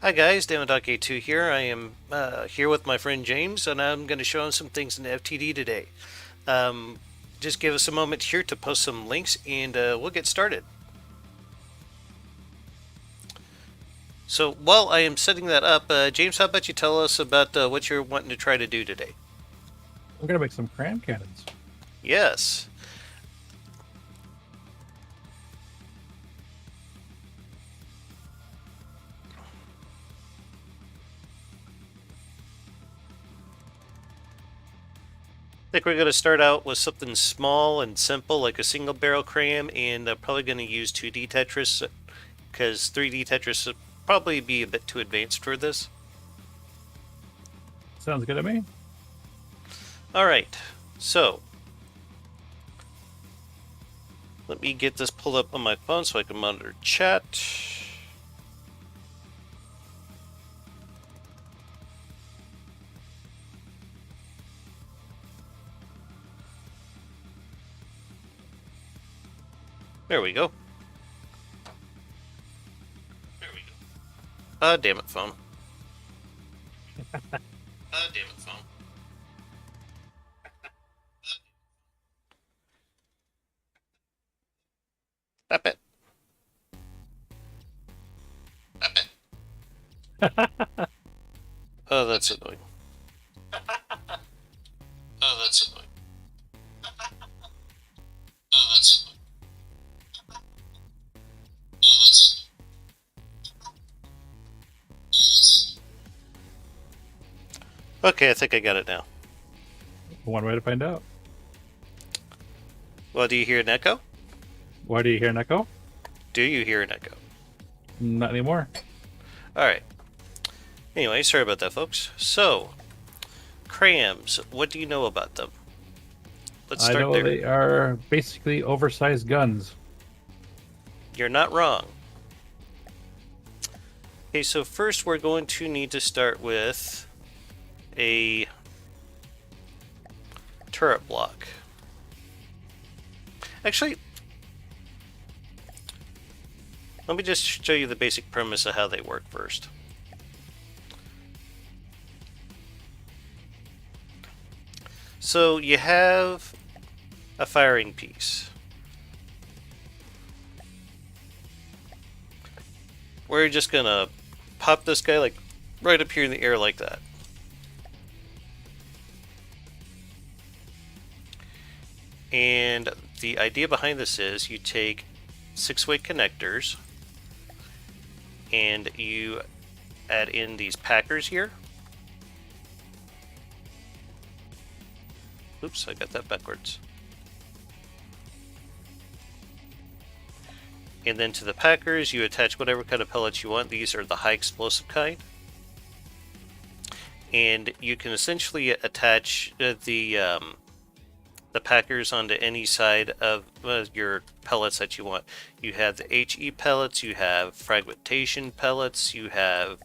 Hi guys, Dama.K2 here. I am here with my friend James, and I'm going to show him some things in FTD today. Just give us a moment here to post some links, and we'll get started. So while I am setting that up, James, how about you tell us about what you're wanting to try to do today? We're gonna make some cram cannons. Yes. I think we're going to start out with something small and simple, like a single barrel cram, and probably going to use 2D Tetris, because 3D Tetris would probably be a bit too advanced for this. Sounds good to me. Alright, so let me get this pulled up on my phone so I can monitor chat. There we go. Damn it, phone. Damn it, phone. Stop it. Stop it. Oh, that's annoying. Oh, that's annoying. Oh, that's annoying. Okay, I think I got it now. One way to find out. Well, do you hear an echo? Why do you hear an echo? Do you hear an echo? Not anymore. Alright. Anyway, sorry about that, folks. So, crams, what do you know about them? Let's I start know there. they are basically oversized guns. You're not wrong. Okay, so first we're going to need to start with a turret block. Actually, let me just show you the basic premise of how they work first. So you have a firing piece. We're just gonna pop this guy like right up here in the air like that. And the idea behind this is you take 6-way connectors and you add in these packers here. Oops, I got that backwards. And then to the packers, you attach whatever kind of pellets you want. These are the high explosive kind. And you can essentially attach the packers onto any side of your pellets that you want. You have the HE pellets, you have fragmentation pellets, you have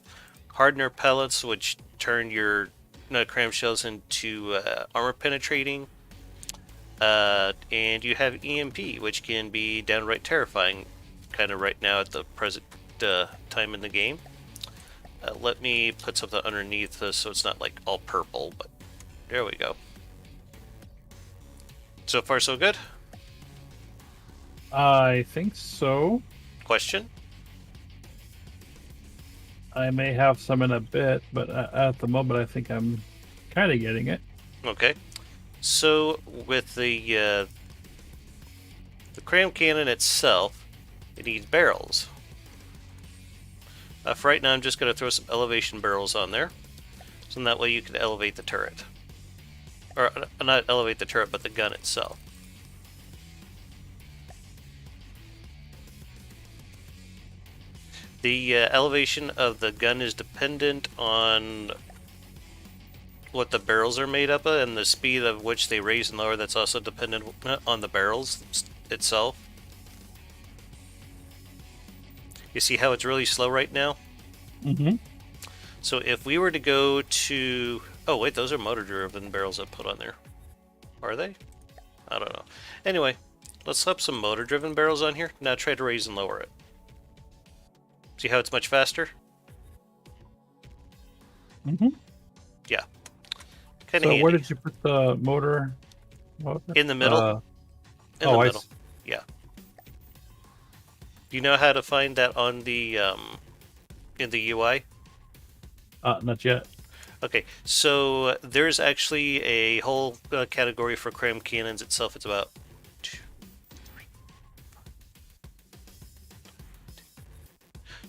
hardener pellets, which turn your cram shells into armor penetrating. And you have EMP, which can be downright terrifying, kind of right now at the present time in the game. Let me put something underneath this so it's not like all purple, but there we go. So far, so good? I think so. Question? I may have some in a bit, but at the moment I think I'm kind of getting it. Okay. So with the cram cannon itself, it needs barrels. For right now, I'm just going to throw some elevation barrels on there, so that way you can elevate the turret. Or not elevate the turret, but the gun itself. The elevation of the gun is dependent on what the barrels are made up of, and the speed of which they raise and lower. That's also dependent on the barrels itself. You see how it's really slow right now? Mm-hmm. So if we were to go to... Oh wait, those are motor-driven barrels I put on there. Are they? I don't know. Anyway, let's slap some motor-driven barrels on here. Now try to raise and lower it. See how it's much faster? Mm-hmm. Yeah. Kind of So handy. where did you put the motor? In the middle. In the oh, middle. Yeah. Do you know how to find that on the in the UI? Not yet. Okay, so there's actually a whole category for cram cannons itself. It's about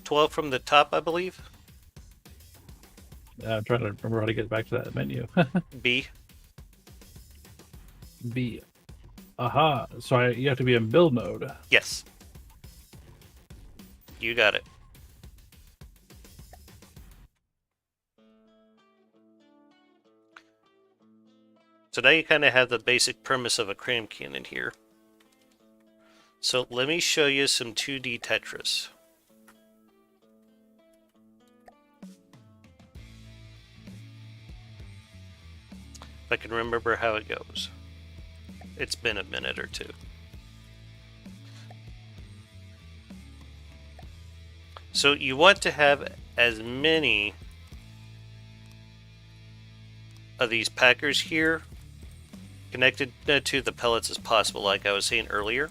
12 from the top, I believe. I'm trying to remember how to get back to that menu. B. B. Aha. So you have to be in build mode. Yes. You got it. So now you kind of have the basic premise of a cram cannon here. So let me show you some 2D Tetris. If I can remember how it goes. It's been a minute or two. So you want to have as many of these packers here connected to the pellets as possible, like I was saying earlier.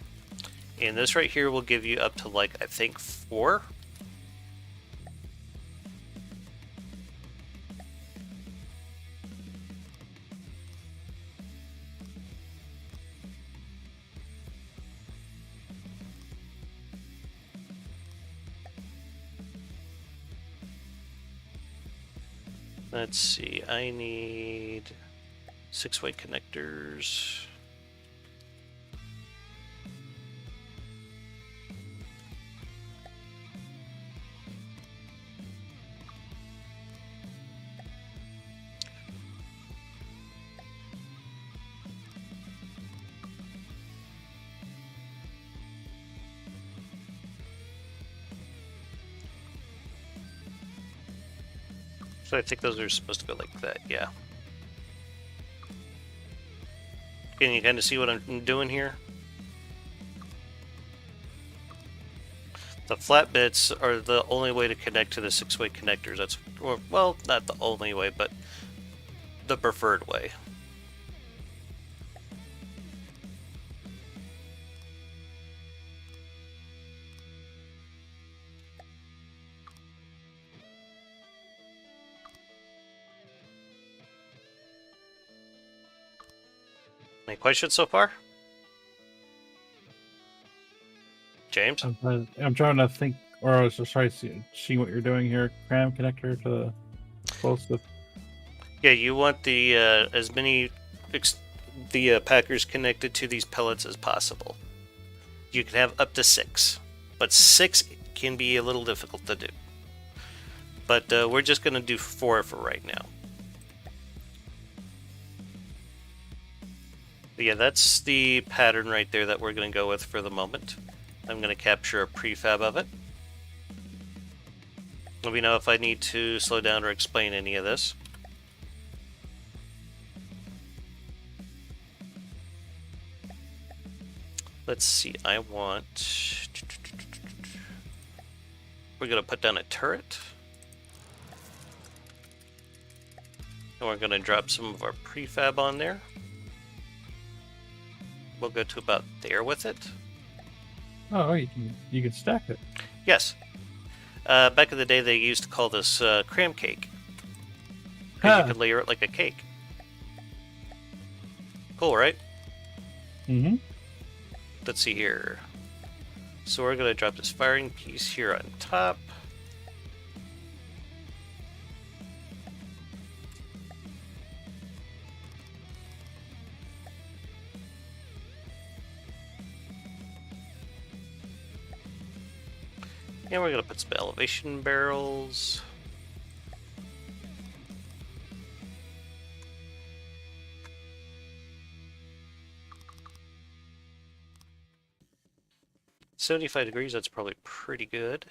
And this right here will give you up to, like, I think 4. Let's see, I need 6-way connectors. So I think those are supposed to go like that, yeah. Can you kind of see what I'm doing here? The flat bits are the only way to connect to the 6-way connectors. That's, well, not the only way, but the preferred way. Any questions so far? James? I'm trying to think, or I was just trying to see what you're doing here. Cram connector to the closest. Yeah, you want the as many packers connected to these pellets as possible. You can have up to 6, but 6 can be a little difficult to do. But we're just going to do 4 for right now. But yeah, that's the pattern right there that we're going to go with for the moment. I'm going to capture a prefab of it. Let me know if I need to slow down or explain any of this. Let's see, I want... We're going to put down a turret. And we're going to drop some of our prefab on there. We'll go to about there with it. Oh, you can stack it. Yes. Back in the day, they used to call this cram cake. Because you could layer it like a cake. Cool, right? Mm-hmm. Let's see here. So we're going to drop this firing piece here on top. And we're going to put some elevation barrels. $75, that's probably pretty good.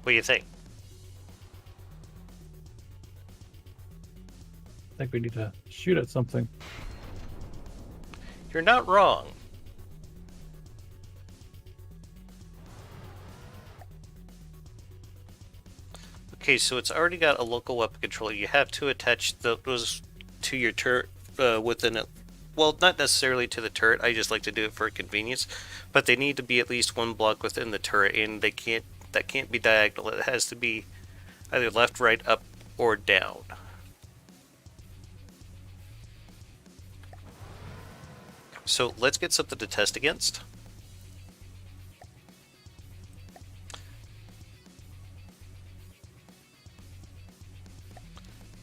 What do you think? I think we need to shoot at something. You're not wrong. Okay, so it's already got a local weapon controller. You have to attach those to your turret within it. Well, not necessarily to the turret. I just like to do it for convenience, but they need to be at least one block within the turret, and they can't. That can't be diagonal. It has to be either left, right, up, or down. So let's get something to test against.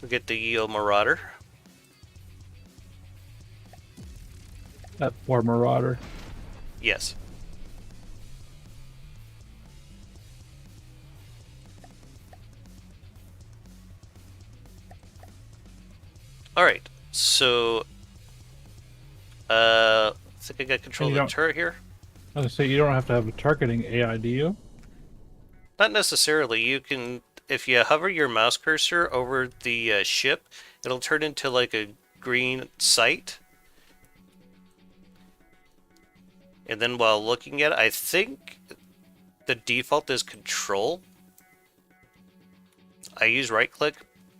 We'll get the Yeo Marauder. That poor Marauder. Yes. Alright, so I think I got control of the turret here. I was gonna say, you don't have to have a targeting AI, do you? Not necessarily. You can, if you hover your mouse cursor over the ship, it'll turn into like a green sight. And then while looking at it, I think the default is control. I use right click.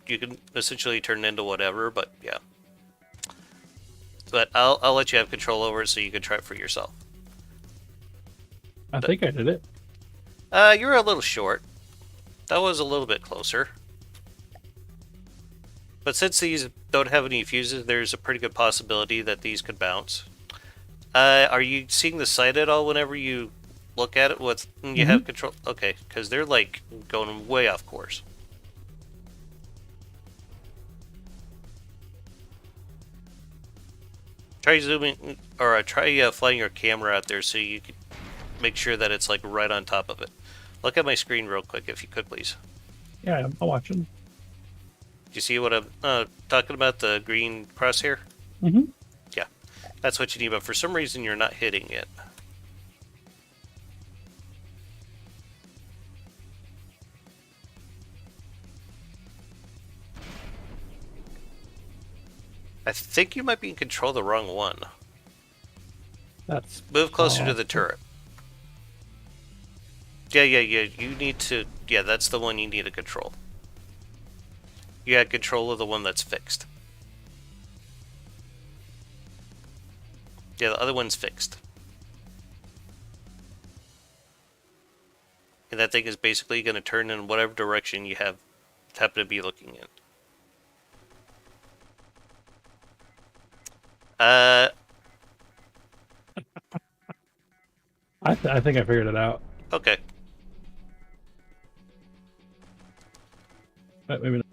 You can essentially turn it into whatever, but yeah. But I'll let you have control over it so you can try it for yourself. I think I did it. You're a little short. That was a little bit closer. But since these don't have any fuses, there's a pretty good possibility that these could bounce. Are you seeing the sight at all whenever you look at it with you have control? Okay, because they're like going way off course. Try zooming, or try flying your camera out there so you can make sure that it's like right on top of it. Look at my screen real quick, if you could, please. Yeah, I'm watching. Do you see what I'm talking about? The green crosshair? Mm-hmm. Yeah, that's what you need, but for some reason you're not hitting it. I think you might be in control of the wrong one. That's Move closer to the turret. Yeah, you need to... Yeah, that's the one you need to control. You had control of the one that's fixed. Yeah, the other one's fixed. And that thing is basically going to turn in whatever direction you happen to be looking in. I think I figured it out. Okay. But maybe not.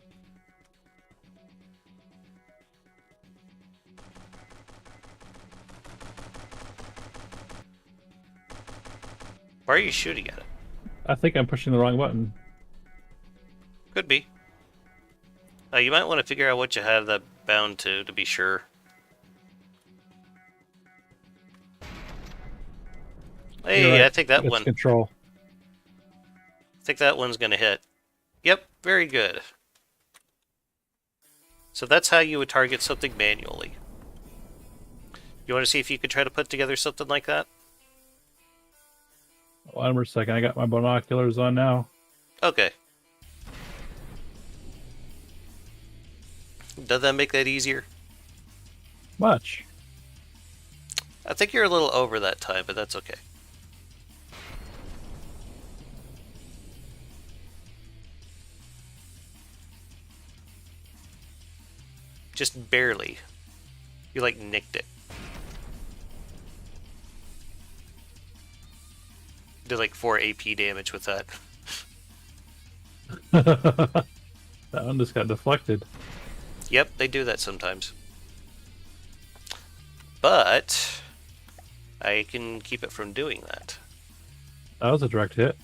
Why are you shooting at it? I think I'm pushing the wrong button. Could be. You might want to figure out what you have that bound to be sure. Hey, Right. I think that It's one. control. I think that one's gonna hit. Yep, very good. So that's how you would target something manually. You want to see if you could try to put together something like that? One more second. I got my binoculars on now. Okay. Does that make that easier? Much. I think you're a little over that time, but that's okay. Just barely. You like nicked it. Did like 4 AP damage with that. That one just got deflected. Yep, they do that sometimes. But I can keep it from doing that. That was a direct hit.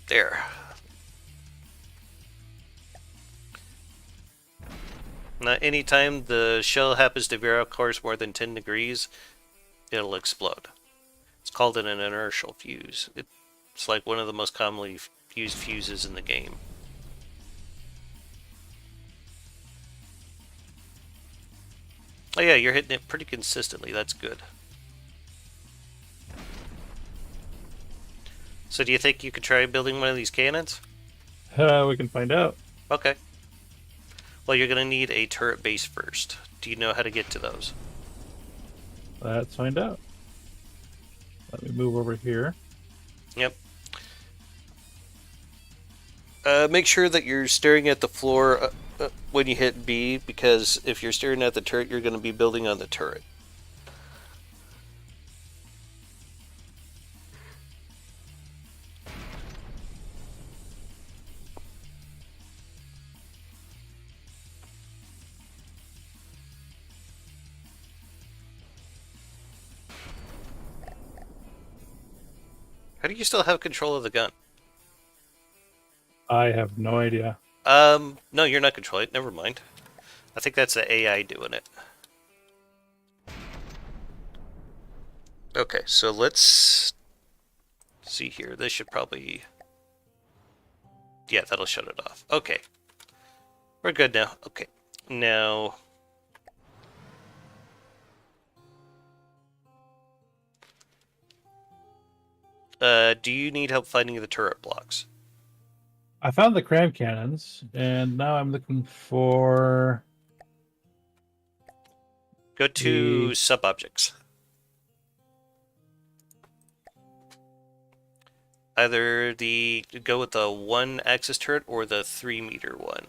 There. Now, anytime the shell happens to veer off course more than 10 degrees, it'll explode. It's called an inertial fuse. It's like one of the most commonly used fuses in the game. Oh yeah, you're hitting it pretty consistently. That's good. So do you think you could try building one of these cannons? We can find out. Okay. Well, you're going to need a turret base first. Do you know how to get to those? Let's find out. Let me move over here. Yep. Make sure that you're staring at the floor when you hit B, because if you're staring at the turret, you're going to be building on the turret. How do you still have control of the gun? I have no idea. No, you're not controlling it. Never mind. I think that's the AI doing it. Okay, so let's see here. This should probably... Yeah, that'll shut it off. Okay. We're good now. Okay. Now... do you need help finding the turret blocks? I found the cram cannons, and now I'm looking for... Go to The- sub-objects. Either go with the 1-axis turret or the 3-meter one.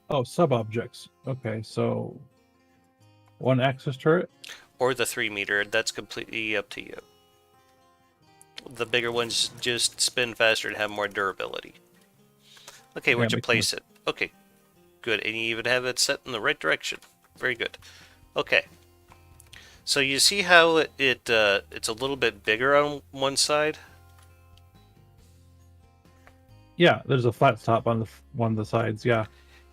Oh, sub-objects. Okay, so... 1-axis turret? Or the 3-meter. That's completely up to you. The bigger ones just spin faster and have more durability. Okay, where'd you place it? Okay, good. And you even have it set in the right direction. Very good. Okay. So you see how it's a little bit bigger on one side? Yeah, there's a flat top on one of the sides, yeah.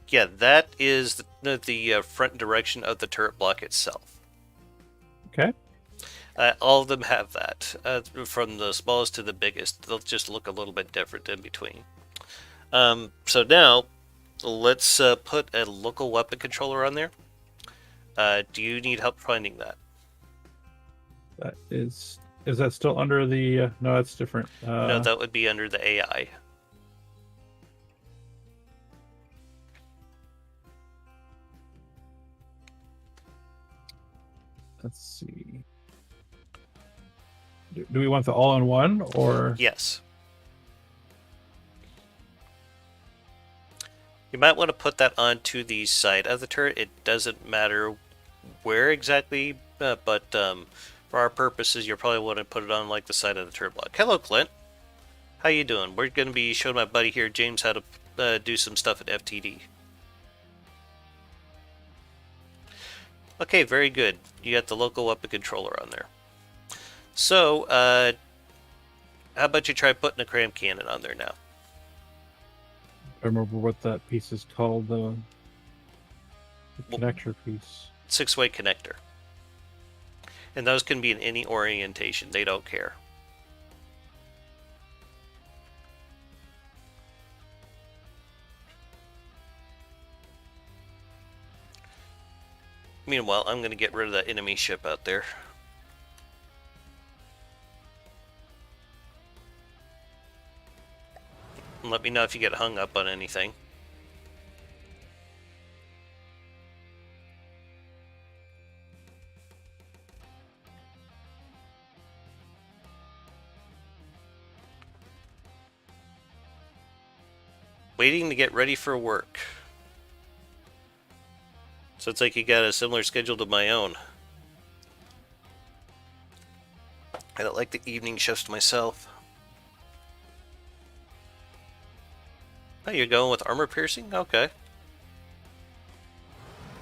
Yeah, that is the front direction of the turret block itself. Okay. All of them have that, from the smallest to the biggest. They'll just look a little bit different in between. So now, let's put a local weapon controller on there. Do you need help finding that? That is that still under the... no, that's different. No, that would be under the AI. Let's see. Do we want the all-in-one, or... Yes. You might want to put that onto the side of the turret. It doesn't matter where exactly, but for our purposes, you'll probably want to put it on like the side of the turret block. Hello, Clint. How you doing? We're going to be showing my buddy here, James, how to do some stuff at FTD. Okay, very good. You got the local weapon controller on there. So, how about you try putting a cram cannon on there now? I remember what that piece is called, the connector piece. 6-way connector. And those can be in any orientation. They don't care. Meanwhile, I'm going to get rid of that enemy ship out there. And let me know if you get hung up on anything. Waiting to get ready for work. So it's like you got a similar schedule to my own. I don't like the evening shifts myself. Oh, you're going with armor piercing? Okay.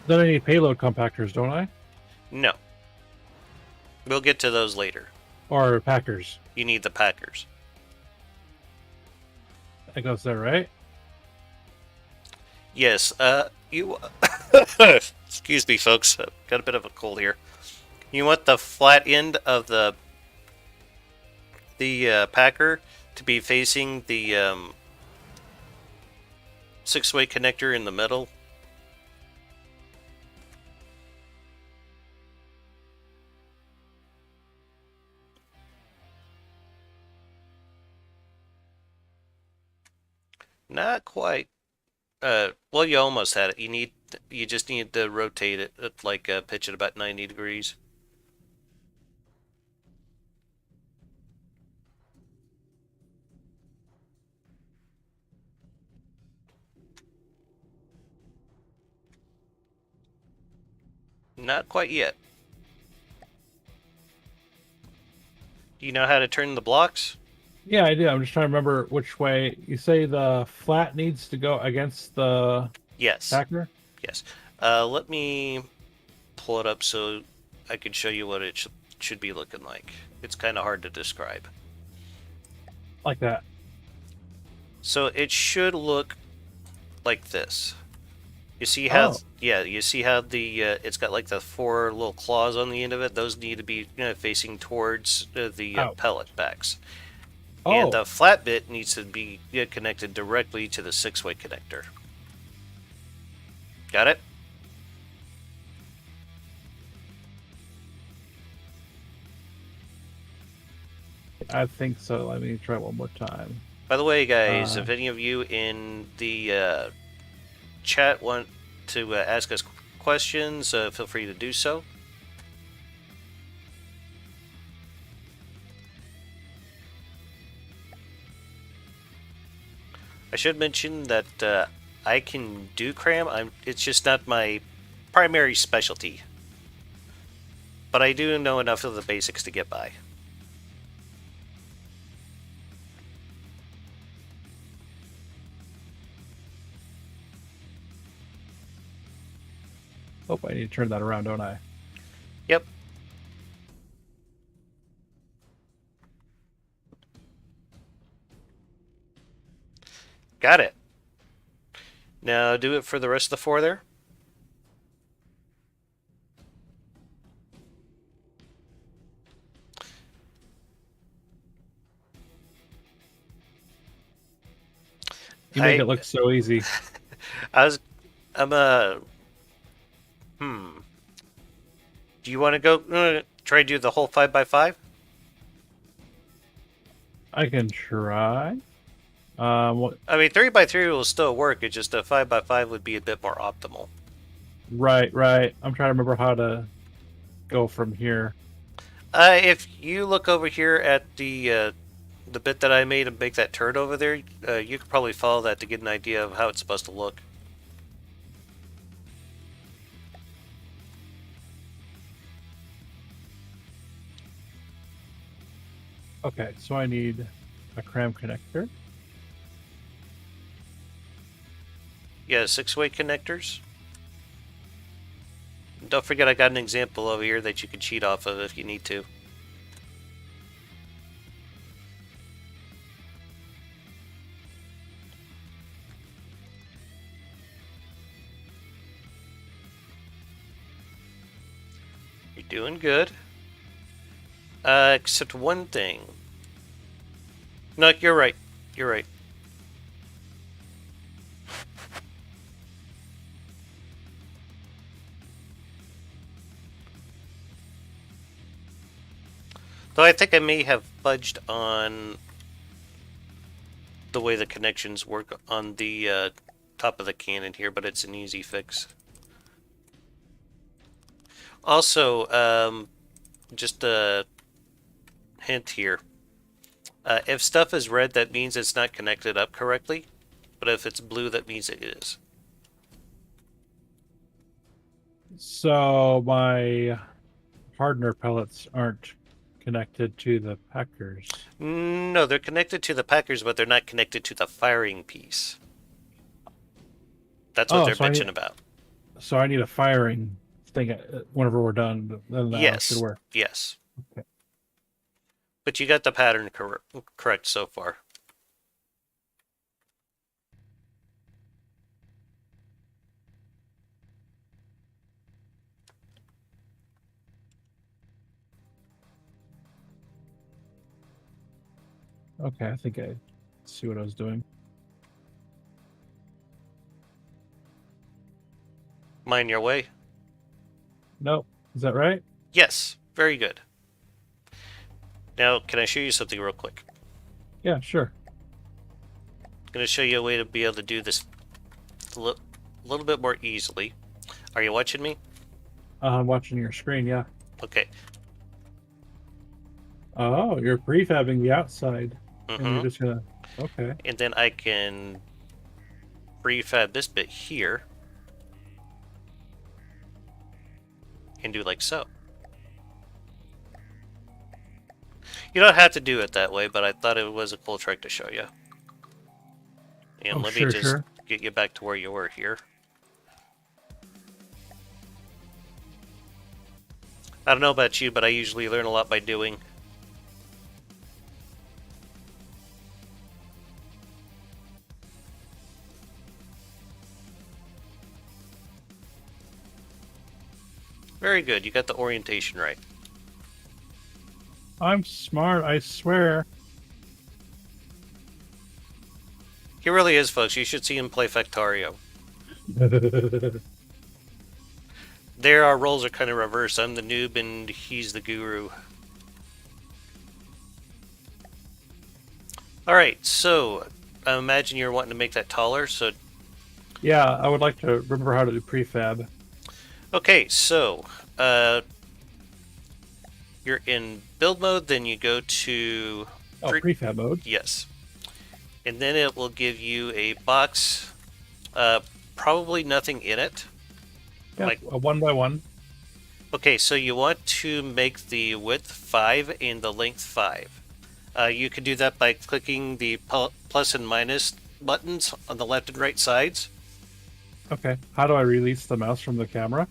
Then I need payload compactors, don't I? No. We'll get to those later. Or packers. You need the Packers. I think that's that, right? Yes, you... Excuse me, folks. Got a bit of a cold here. You want the flat end of the Packer to be facing the 6-way connector in the middle. Not quite. Well, you almost had it. You just need to rotate it, like pitch it about 90 degrees. Not quite yet. Do you know how to turn the blocks? Yeah, I do. I'm just trying to remember which way. You say the flat needs to go against the Yes. packer? Yes. Let me pull it up so I can show you what it should be looking like. It's kind of hard to describe. Like that. So it should look like this. You see how, Oh. yeah, you see how it's got like the four little claws on the end of it? Those need to be facing towards the Out. pellet backs. And Oh. the flat bit needs to be connected directly to the six-way connector. Got it? I think so. Let me try one more time. By the way, guys, Uh, if any of you in the chat want to ask us questions, feel free to do so. I should mention that I can do cram. It's just not my primary specialty, but I do know enough of the basics to get by. oh, I need to turn that around, don't I? Yep. Got it. Now do it for the rest of the four there. You make it look so easy. I was, I'm hmm. Do you want to go try to do the whole 5x5? I can try. What? I mean, 3x3 will still work. It's just a 5x5 would be a bit more optimal. Right, right. I'm trying to remember how to go from here. If you look over here at the bit that I made and make that turn over there, you could probably follow that to get an idea of how it's supposed to look. Okay, so I need a cram connector. Yeah, six-way connectors. Don't forget I got an example over here that you can cheat off of if you need to. You're doing good. Except one thing. No, you're right. You're right. Though I think I may have fudged on the way the connections work on the top of the cannon here, but it's an easy fix. Also, just a hint here. If stuff is red, that means it's not connected up correctly, but if it's blue, that means it is. So my hardener pellets aren't connected to the packers. No, they're connected to the packers, but they're not connected to the firing piece. That's what they're bitching about. So I need a firing thing whenever we're done. Then that should Yes. work. Yes. Okay. But you got the pattern correct so far. Okay, I think I see what I was doing. Mind your way. Nope. Is that right? Yes. Very good. Now, can I show you something real quick? Yeah, sure. going to show you a way to be able to do this a little bit more easily. Are you watching me? I'm watching your screen, yeah. Okay. Oh, you're prefabbing the outside. And you're Mm-hmm. just gonna... Okay. And then I can prefab this bit here and do like so. You don't have to do it that way, but I thought it was a cool trick to show you. And let me just get you back to where you were here. I don't know about you, but I usually learn a lot by doing. Very good. You got the orientation right. I'm smart, I swear. He really is, folks. You should see him play Factario. There, our roles are kind of reversed. I'm the noob and he's the guru. Alright, so I imagine you're wanting to make that taller, so... Yeah, I would like to remember how to do prefab. Okay, so you're in build mode, then you go to... prefab mode? Yes. And then it will give you a box, probably nothing in it. Yeah, like a 1x1. Okay, so you want to make the width 5 and the length 5. You can do that by clicking the plus and minus buttons on the left and right sides. Okay, how do I release the mouse from the camera?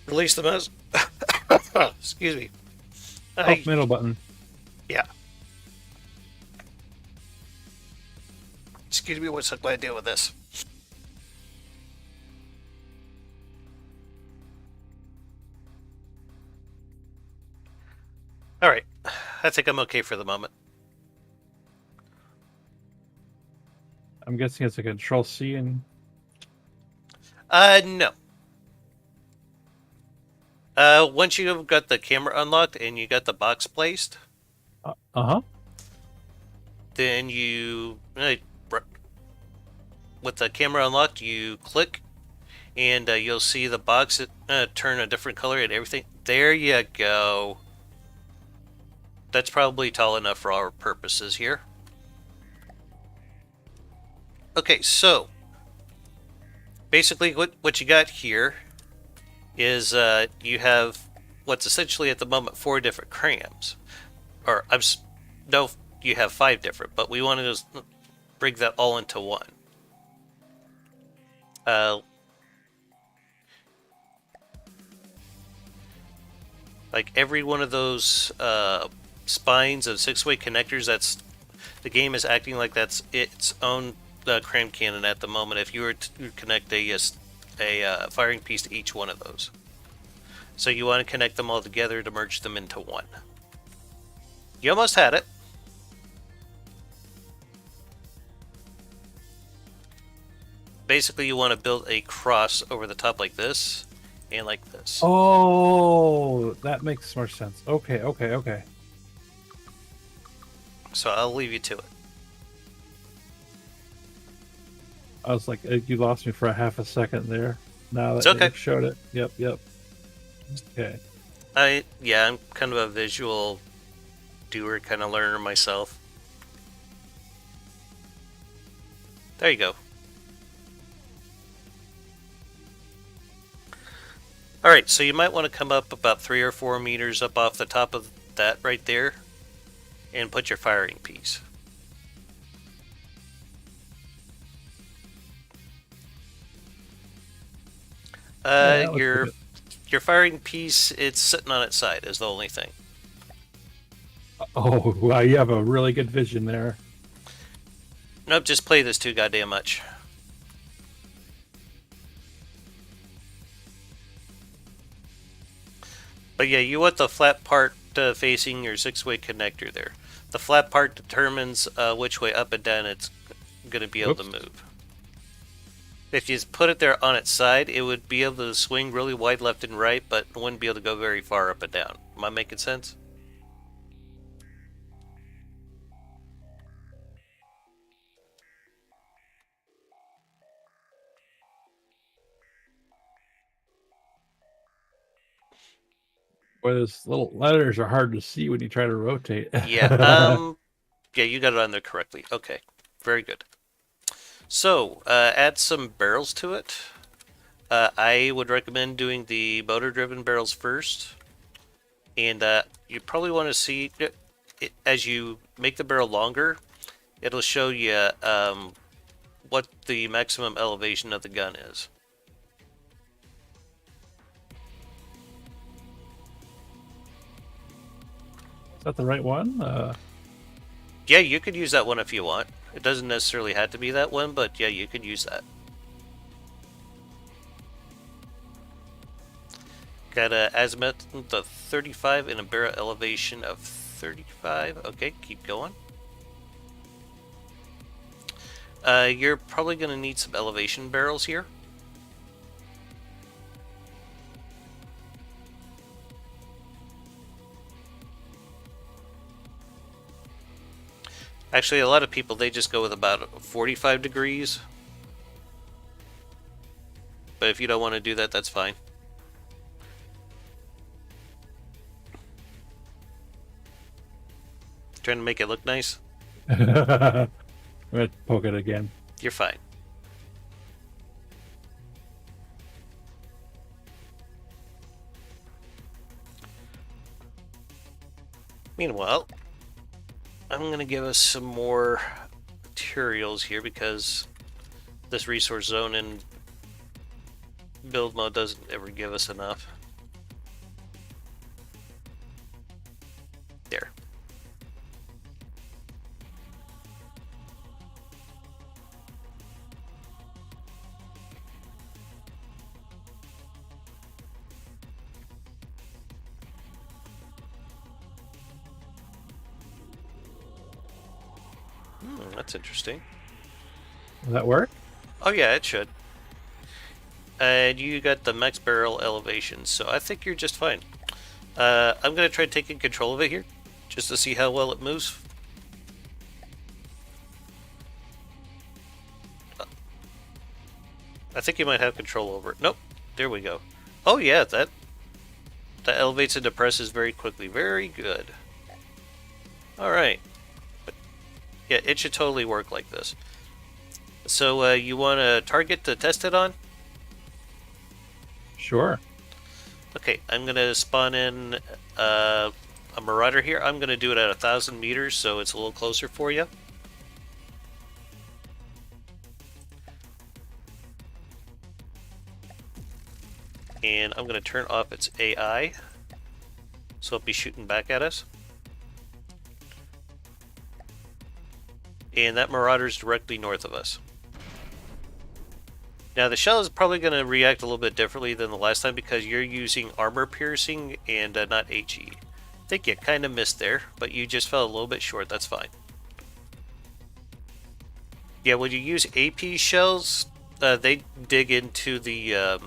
Release the mouse. Excuse me. Middle button. Yeah. Excuse me, what's the way to deal with this? Alright, I think I'm okay for the moment. I'm guessing it's a Control-C and... No. Once you've got the camera unlocked and you got the box placed... Then you... with the camera unlocked, you click, and you'll see the box turn a different color and everything. There you go. That's probably tall enough for our purposes here. Okay, so basically what you got here is you have what's essentially at the moment 4 different crayons. Or, no, you have 5 different, but we wanted to bring that all into one. Like every one of those spines of 6-way connectors, that's the game is acting like that's its own cram cannon at the moment. If you were to connect a firing piece to each one of those, so you want to connect them all together to merge them into one. You almost had it. Basically, you want to build a cross over the top like this and like this. Oh, that makes more sense. Okay. So I'll leave you to it. I was like, you lost me for a half a second there. Now that okay. You showed it. Yep. Okay. I'm kind of a visual doer, kind of learner myself. There you go. Alright, so you might want to come up about 3 or 4 meters up off the top of that right there and put your firing piece. Your firing piece, it's sitting on its side is the only thing. Oh, wow, you have a really good vision there. Nope, just play this too goddamn much. But yeah, you want the flat part facing your 6-way connector there. The flat part determines which way up and down it's going to be able to move. If you put it there on its side, it would be able to swing really wide left and right, but it wouldn't be able to go very far up and down. Am I making sense? Boy, those little letters are hard to see when you try to rotate. Yeah, yeah, you got it on there correctly. Okay, very good. So, add some barrels to it. I would recommend doing the motor-driven barrels first, and you probably want to see as you make the barrel longer, it'll show you what the maximum elevation of the gun is. Is that the right one? Yeah, you could use that one if you want. It doesn't necessarily have to be that one, but yeah, you could use that. Got a azimuth of 35 and a barrel elevation of 35. Okay, keep going. You're probably going to need some elevation barrels here. Actually, a lot of people, they just go with about 45 degrees. But if you don't want to do that, that's fine. Trying to make it look nice? I'm going to poke it again. You're fine. Meanwhile, I'm going to give us some more materials here because this resource zone in build mode doesn't ever give us enough. There. That's interesting. Does that work? Oh yeah, it should. And you got the max barrel elevation, so I think you're just fine. I'm going to try taking control of it here, just to see how well it moves. I think you might have control over it. Nope, there we go. Oh yeah, that elevates and depresses very quickly. Very good. Alright. Yeah, it should totally work like this. So you want a target to test it on? Sure. Okay, I'm going to spawn in a Marauder here. I'm going to do it at 1,000 meters, so it's a little closer for you. And I'm going to turn off its AI, so it'll be shooting back at us. And that Marauder's directly north of us. Now the shell is probably going to react a little bit differently than the last time because you're using armor piercing and not HE. I think you kind of missed there, but you just fell a little bit short. That's fine. Yeah, when you use AP shells, they dig into the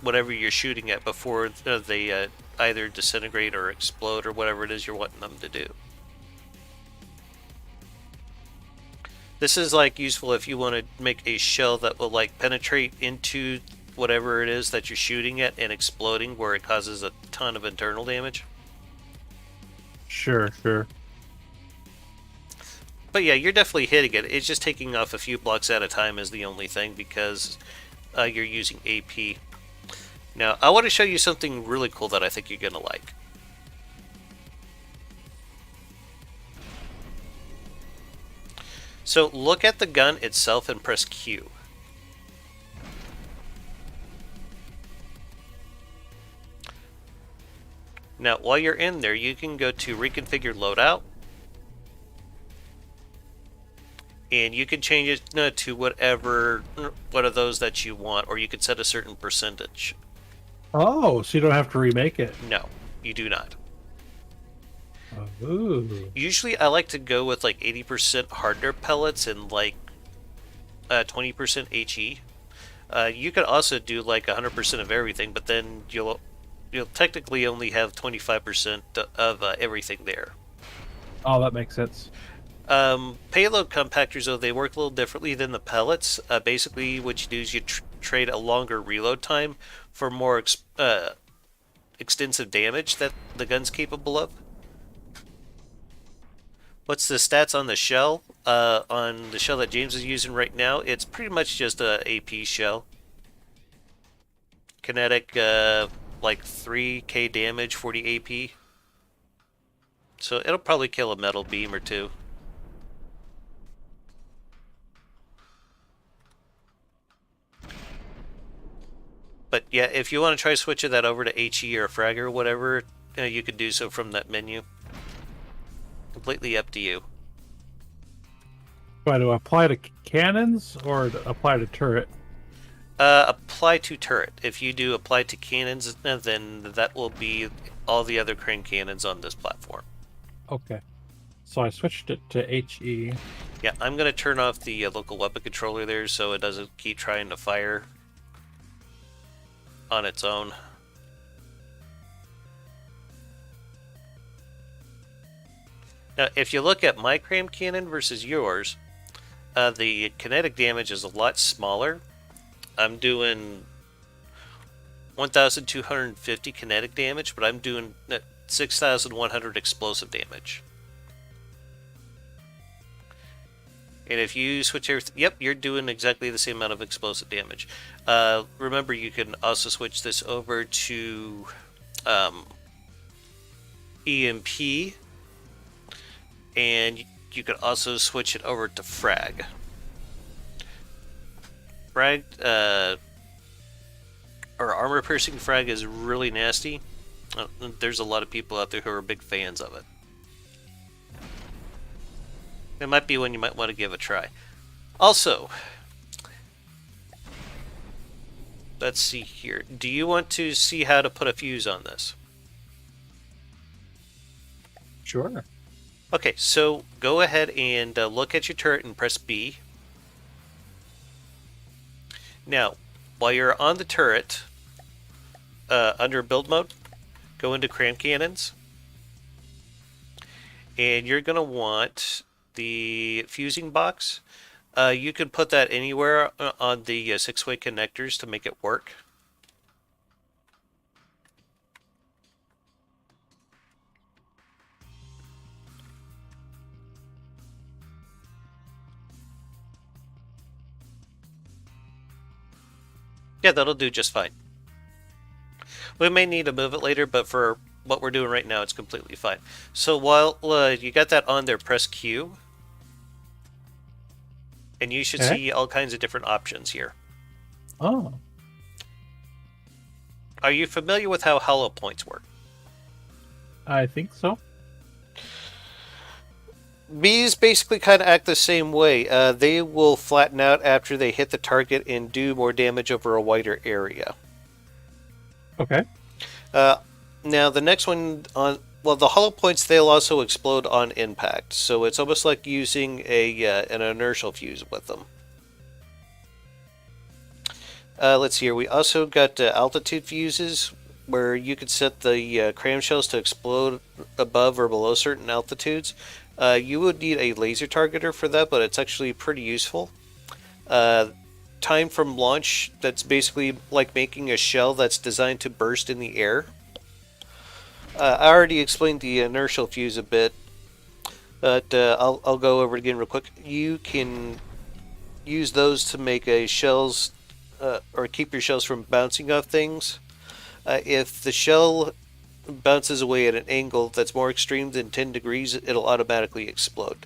whatever you're shooting at before they either disintegrate or explode or whatever it is you're wanting them to do. This is like useful if you want to make a shell that will like penetrate into whatever it is that you're shooting at and exploding where it causes a ton of internal damage. Sure. But yeah, you're definitely hitting it. It's just taking off a few blocks at a time is the only thing because you're using AP. Now, I want to show you something really cool that I think you're going to like. So look at the gun itself and press Q. Now, while you're in there, you can go to Reconfigure Loadout. And you can change it to whatever one of those that you want, or you can set a certain percentage. Oh, so you don't have to remake it. No, you do not. Ooh. Usually I like to go with like 80% hardener pellets and like 20% HE. You could also do like 100% of everything, but then you'll technically only have 25% of everything there. Oh, that makes sense. Payload compactors, though, they work a little differently than the pellets. Basically, what you do is you trade a longer reload time for more extensive damage that the gun's capable of. What's the stats on the shell? On the shell that James is using right now, it's pretty much just a AP shell. Kinetic, like 3k damage, 40 AP. So it'll probably kill a metal beam or two. But yeah, if you want to try switching that over to HE or Frag or whatever, you could do so from that menu. Completely up to you. Do I apply to cannons or to apply to turret? Apply to turret. If you do apply to cannons, then that will be all the other crane cannons on this platform. Okay. So I switched it to HE. Yeah, I'm going to turn off the local weapon controller there so it doesn't keep trying to fire on its own. Now, if you look at my cram cannon versus yours, the kinetic damage is a lot smaller. I'm doing 1,250 kinetic damage, but I'm doing 6,100 explosive damage. And if you switch everything, yep, you're doing exactly the same amount of explosive damage. Remember, you can also switch this over to EMP, and you can also switch it over to Frag. Frag, or armor-piercing frag is really nasty. There's a lot of people out there who are big fans of it. It might be one you might want to give a try. Also, let's see here. Do you want to see how to put a fuse on this? Sure. Okay, so go ahead and look at your turret and press B. Now, while you're on the turret, under build mode, go into cram cannons. And you're going to want the fusing box. You can put that anywhere on the 6-way connectors to make it work. Yeah, that'll do just fine. We may need to move it later, but for what we're doing right now, it's completely fine. So while you got that on there, press Q. And you should see all kinds of different options here. Oh. Are you familiar with how hollow points work? I think so. Bees basically kind of act the same way. They will flatten out after they hit the target and do more damage over a wider area. Okay. Now the next one on, well, the hollow points, they'll also explode on impact, so it's almost like using an inertial fuse with them. Let's see here. We also got altitude fuses, where you could set the cram shells to explode above or below certain altitudes. You would need a laser targeter for that, but it's actually pretty useful. Time from launch, that's basically like making a shell that's designed to burst in the air. I already explained the inertial fuse a bit, but I'll go over it again real quick. You can use those to make a shells, or keep your shells from bouncing off things. If the shell bounces away at an angle that's more extreme than 10 degrees, it'll automatically explode.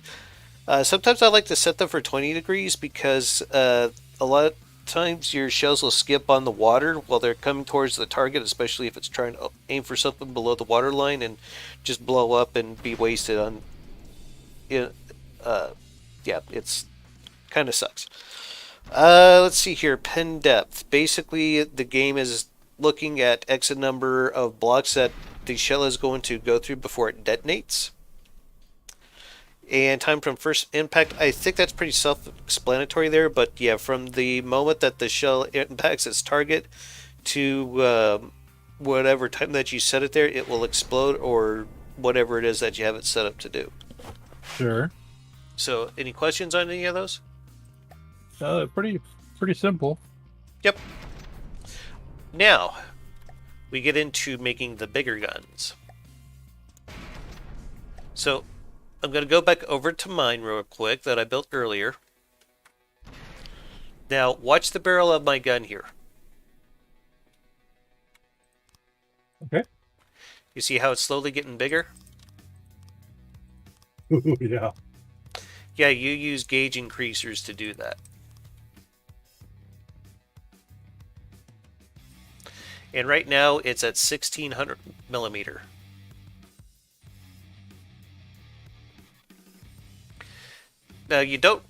Sometimes I like to set them for 20 degrees because a lot of times your shells will skip on the water while they're coming towards the target, especially if it's trying to aim for something below the water line and just blow up and be wasted on it. Yeah, it's kind of sucks. Let's see here. Pin depth. Basically, the game is looking at X number of blocks that the shell is going to go through before it detonates. And time from first impact, I think that's pretty self-explanatory there, but yeah, from the moment that the shell impacts its target to whatever time that you set it there, it will explode, or whatever it is that you have it set up to do. Sure. So, any questions on any of those? Pretty simple. Yep. Now, we get into making the bigger guns. So I'm going to go back over to mine real quick that I built earlier. Now watch the barrel of my gun here. Okay. You see how it's slowly getting bigger? Yeah. Yeah, you use gauge increasers to do that. And right now it's at 1600 millimeter. Now you don't,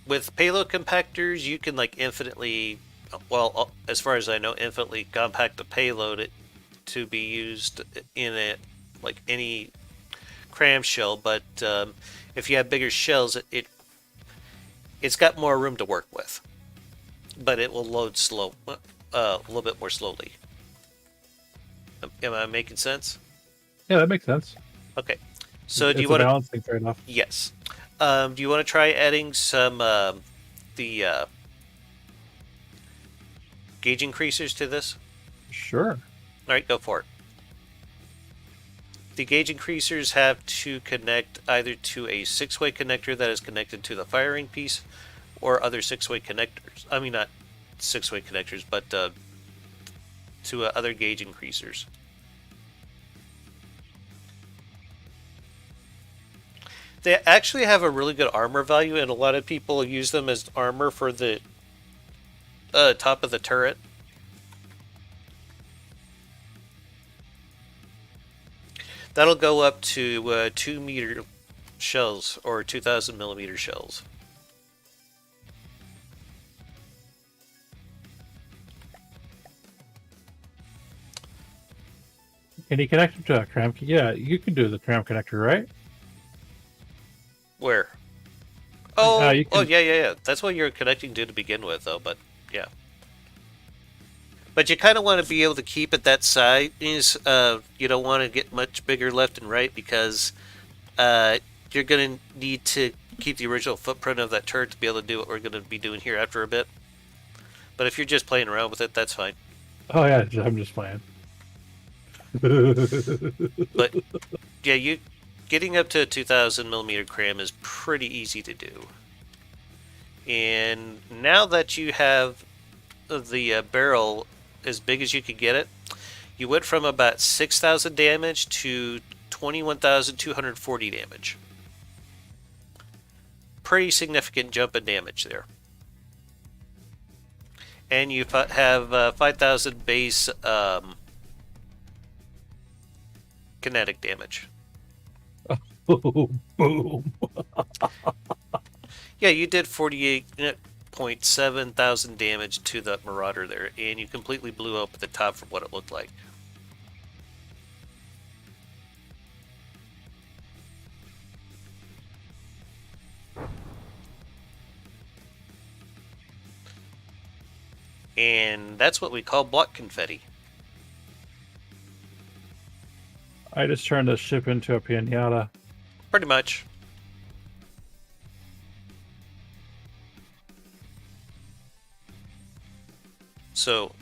with payload compactors, you can like infinitely, well, as far as I know, infinitely compact the payload to be used in it, like any cram shell. But if you have bigger shells, it's got more room to work with, but it will load slow, a little bit more slowly. Am I making sense? Yeah, that makes sense. Okay. So it's do you want to balancing trade-off? Yes. Do you want to try adding some the gauge increasers to this? Sure. All right, go for it. The gauge increasers have to connect either to a 6-way connector that is connected to the firing piece, or other 6-way connectors. I mean, not 6-way connectors, but to other gauge increasers. They actually have a really good armor value, and a lot of people use them as armor for the top of the turret. That'll go up to 2-meter shells, or 2,000 millimeter shells. Can you connect them to a cram? Yeah, you can do the cram connector, right? Where? Oh, you can... yeah. That's what you're connecting to begin with, though. But yeah. But you kind of want to be able to keep it that size. You don't want to get much bigger left and right, because you're going to need to keep the original footprint of that turret to be able to do what we're going to be doing here after a bit. But if you're just playing around with it, that's fine. Oh yeah, I'm just playing. But yeah, getting up to a 2,000 millimeter cram is pretty easy to do. And now that you have the barrel as big as you could get it, you went from about 6,000 damage to 21,240 damage. Pretty significant jump in damage there. And you have 5,000 base kinetic damage. Oh, boom. Yeah, you did 48.7 thousand damage to the Marauder there, and you completely blew up at the top from what it looked like. And that's what we call block confetti. I just turned the ship into a piñata. Pretty much. So,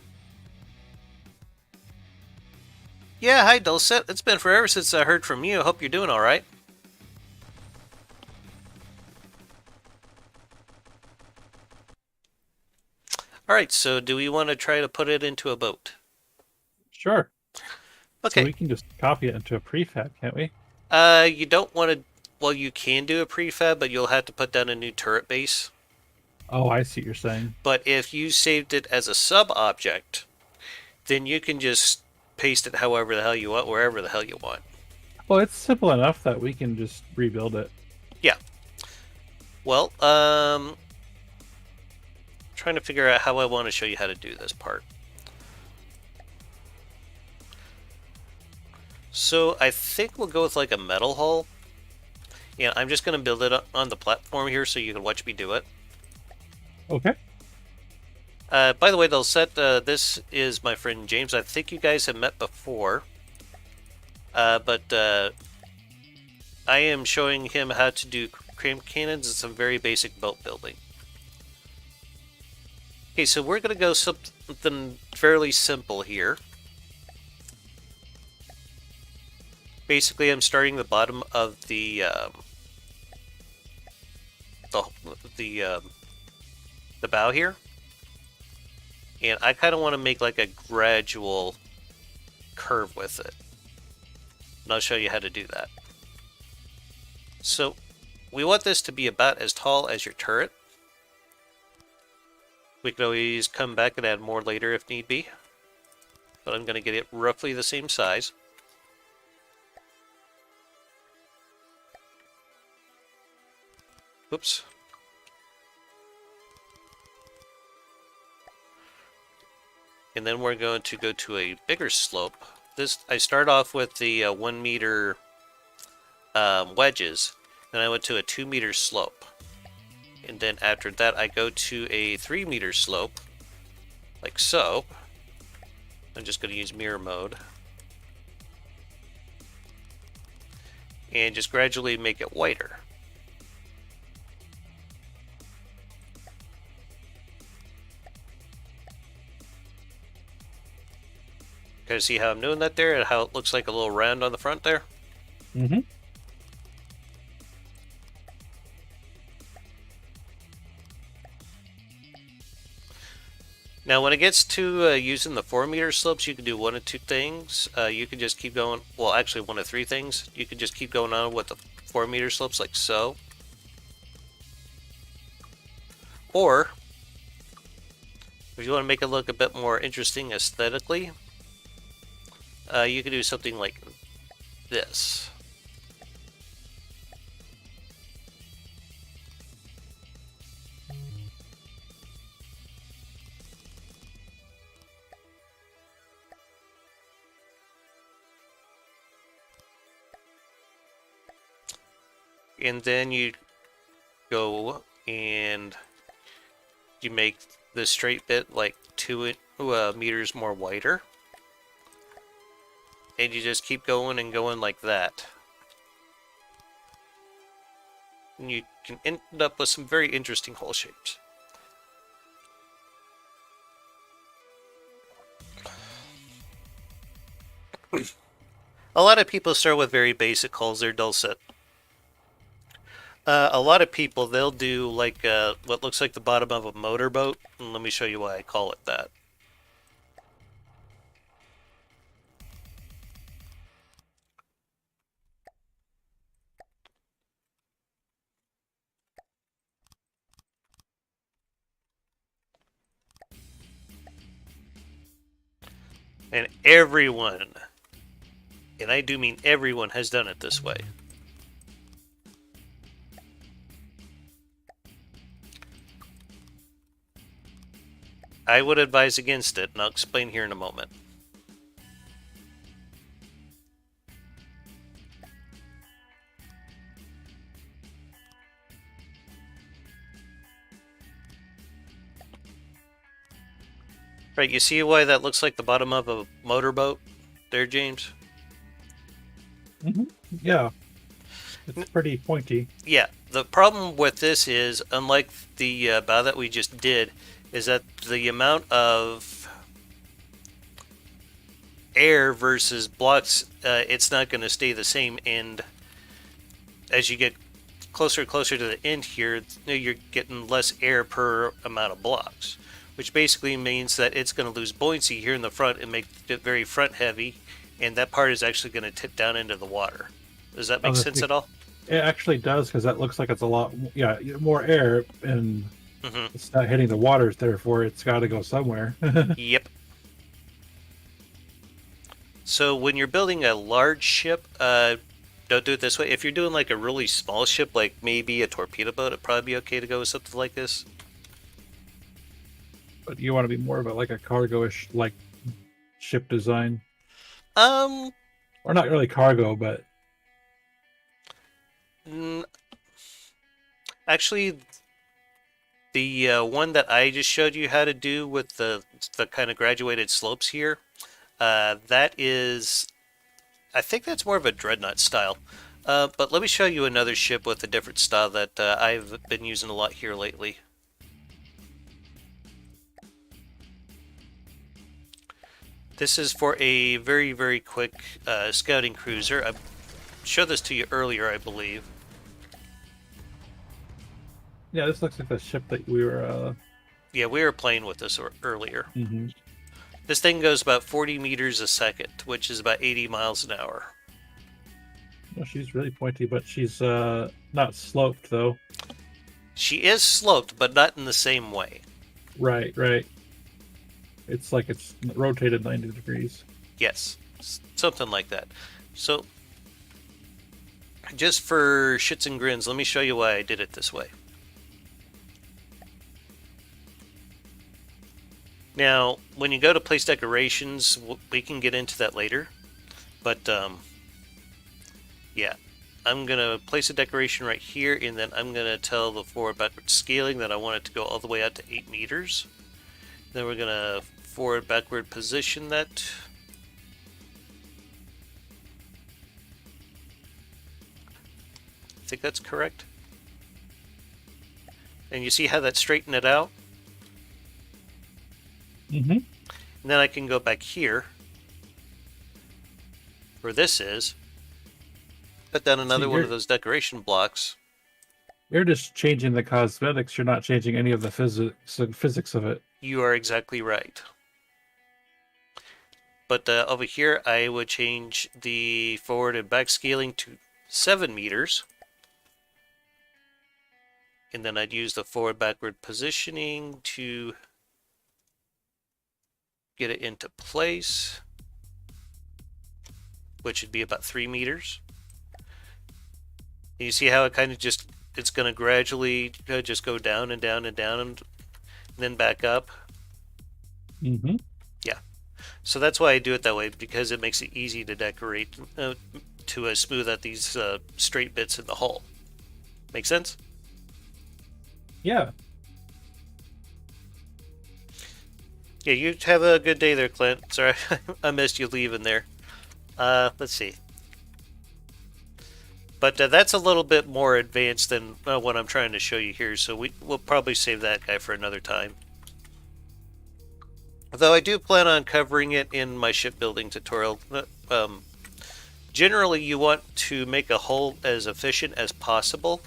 yeah, hi Dulcet. It's been forever since I heard from you. I hope you're doing all right. All right, so do we want to try to put it into a boat? Sure. Okay. So we can just copy it into a prefab, can't we? You don't want to. Well, you can do a prefab, but you'll have to put down a new turret base. Oh, I see what you're saying. But if you saved it as a sub-object, then you can just paste it however the hell you want, wherever the hell you want. Well, it's simple enough that we can just rebuild it. Yeah. Well, trying to figure out how I want to show you how to do this part. So I think we'll go with like a metal hull. Yeah, I'm just going to build it on the platform here so you can watch me do it. Okay. By the way, they'll set, this is my friend James. I think you guys have met before. But I am showing him how to do cram cannons and some very basic boat building. Okay, so we're going to go something fairly simple here. basically I'm starting the bottom of the the, the bow here, and I kind of want to make like a gradual curve with it. And I'll show you how to do that. So we want this to be about as tall as your turret. We can always come back and add more later if need be, but I'm going to get it roughly the same size. Oops. And then we're going to go to a bigger slope. I start off with the 1 meter wedges, then I went to a 2 meter slope. And then after that I go to a 3 meter slope, like so. I'm just going to use mirror mode. And just gradually make it whiter. Kind of see how I'm doing that there and how it looks like a little round on the front there? Mm-hmm. Now when it gets to using the 4 meter slopes, you can do one of two things. You can just keep going, well actually one of three things. You can just keep going on with the 4 meter slopes like so. Or, if you want to make it look a bit more interesting aesthetically, you can do something like this. And then you go and you make the straight bit like 2 meters more wider. And you just keep going and going like that. And you can end up with some very interesting hole shapes. A lot of people start with very basic holes. They're dulcet. A lot of people, they'll do like what looks like the bottom of a motorboat. And let me show you why I call it that. And everyone, and I do mean everyone, has done it this way. I would advise against it, and I'll explain here in a moment. Right, you see why that looks like the bottom of a motorboat there, James? Mm-hmm. Yeah. It's pretty pointy. Yeah, the problem with this is, unlike the bow that we just did, is that the amount of air versus blocks, it's not going to stay the same, and as you get closer and closer to the end here, you're getting less air per amount of blocks, which basically means that it's going to lose buoyancy here in the front and make it very front heavy, and that part is actually going to tip down into the water. Does that make sense at all? It actually does, because that looks like it's a lot, more air, and it's not hitting the waters, therefore it's got to go somewhere. Yep. So when you're building a large ship, don't do it this way. If you're doing like a really small ship, like maybe a torpedo boat, it'd probably be okay to go with something like this. But you want to be more of a cargo-ish like ship design. Or not really cargo, but actually, the one that I just showed you how to do with the kind of graduated slopes here, that is, I think that's more of a dreadnought style. But let me show you another ship with a different style that I've been using a lot here lately. This is for a very, very quick scouting cruiser. showed this to you earlier, I believe. Yeah, this looks like the ship that we were. Yeah, we were playing with this earlier. Mm-hmm. This thing goes about 40 meters a second, which is about 80 miles an hour. Well, she's really pointy, but she's not sloped though. She is sloped, but not in the same way. Right, right. It's like it's rotated 90 degrees. Yes, something like that. So, just for shits and grins, let me show you why I did it this way. Now, when you go to place decorations, we can get into that later. But, yeah. I'm going to place a decoration right here, and then I'm going to tell the forward-backward scaling that I want it to go all the way out to 8 meters. Then we're going to forward-backward position that. I think that's correct. And you see how that straightened it out? Mm-hmm. And then I can go back here, where this is, put down another one of those decoration blocks. You're just changing the cosmetics. You're not changing any of the physics of it. You are exactly right. But over here, I would change the forward and back scaling to 7 meters. And then I'd use the forward-backward positioning to get it into place, which would be about 3 meters. And you see how it kind of just, it's going to gradually just go down and down and down and then back up. Mm-hmm. Yeah. So that's why I do it that way, because it makes it easy to decorate, to smooth out these straight bits in the hull. Make sense? Yeah. Yeah, you have a good day there, Clint. Sorry, I missed you leaving there. Let's see. But that's a little bit more advanced than what I'm trying to show you here, so we'll probably save that guy for another time. Though I do plan on covering it in my shipbuilding tutorial. Generally, you want to make a hull as efficient as possible,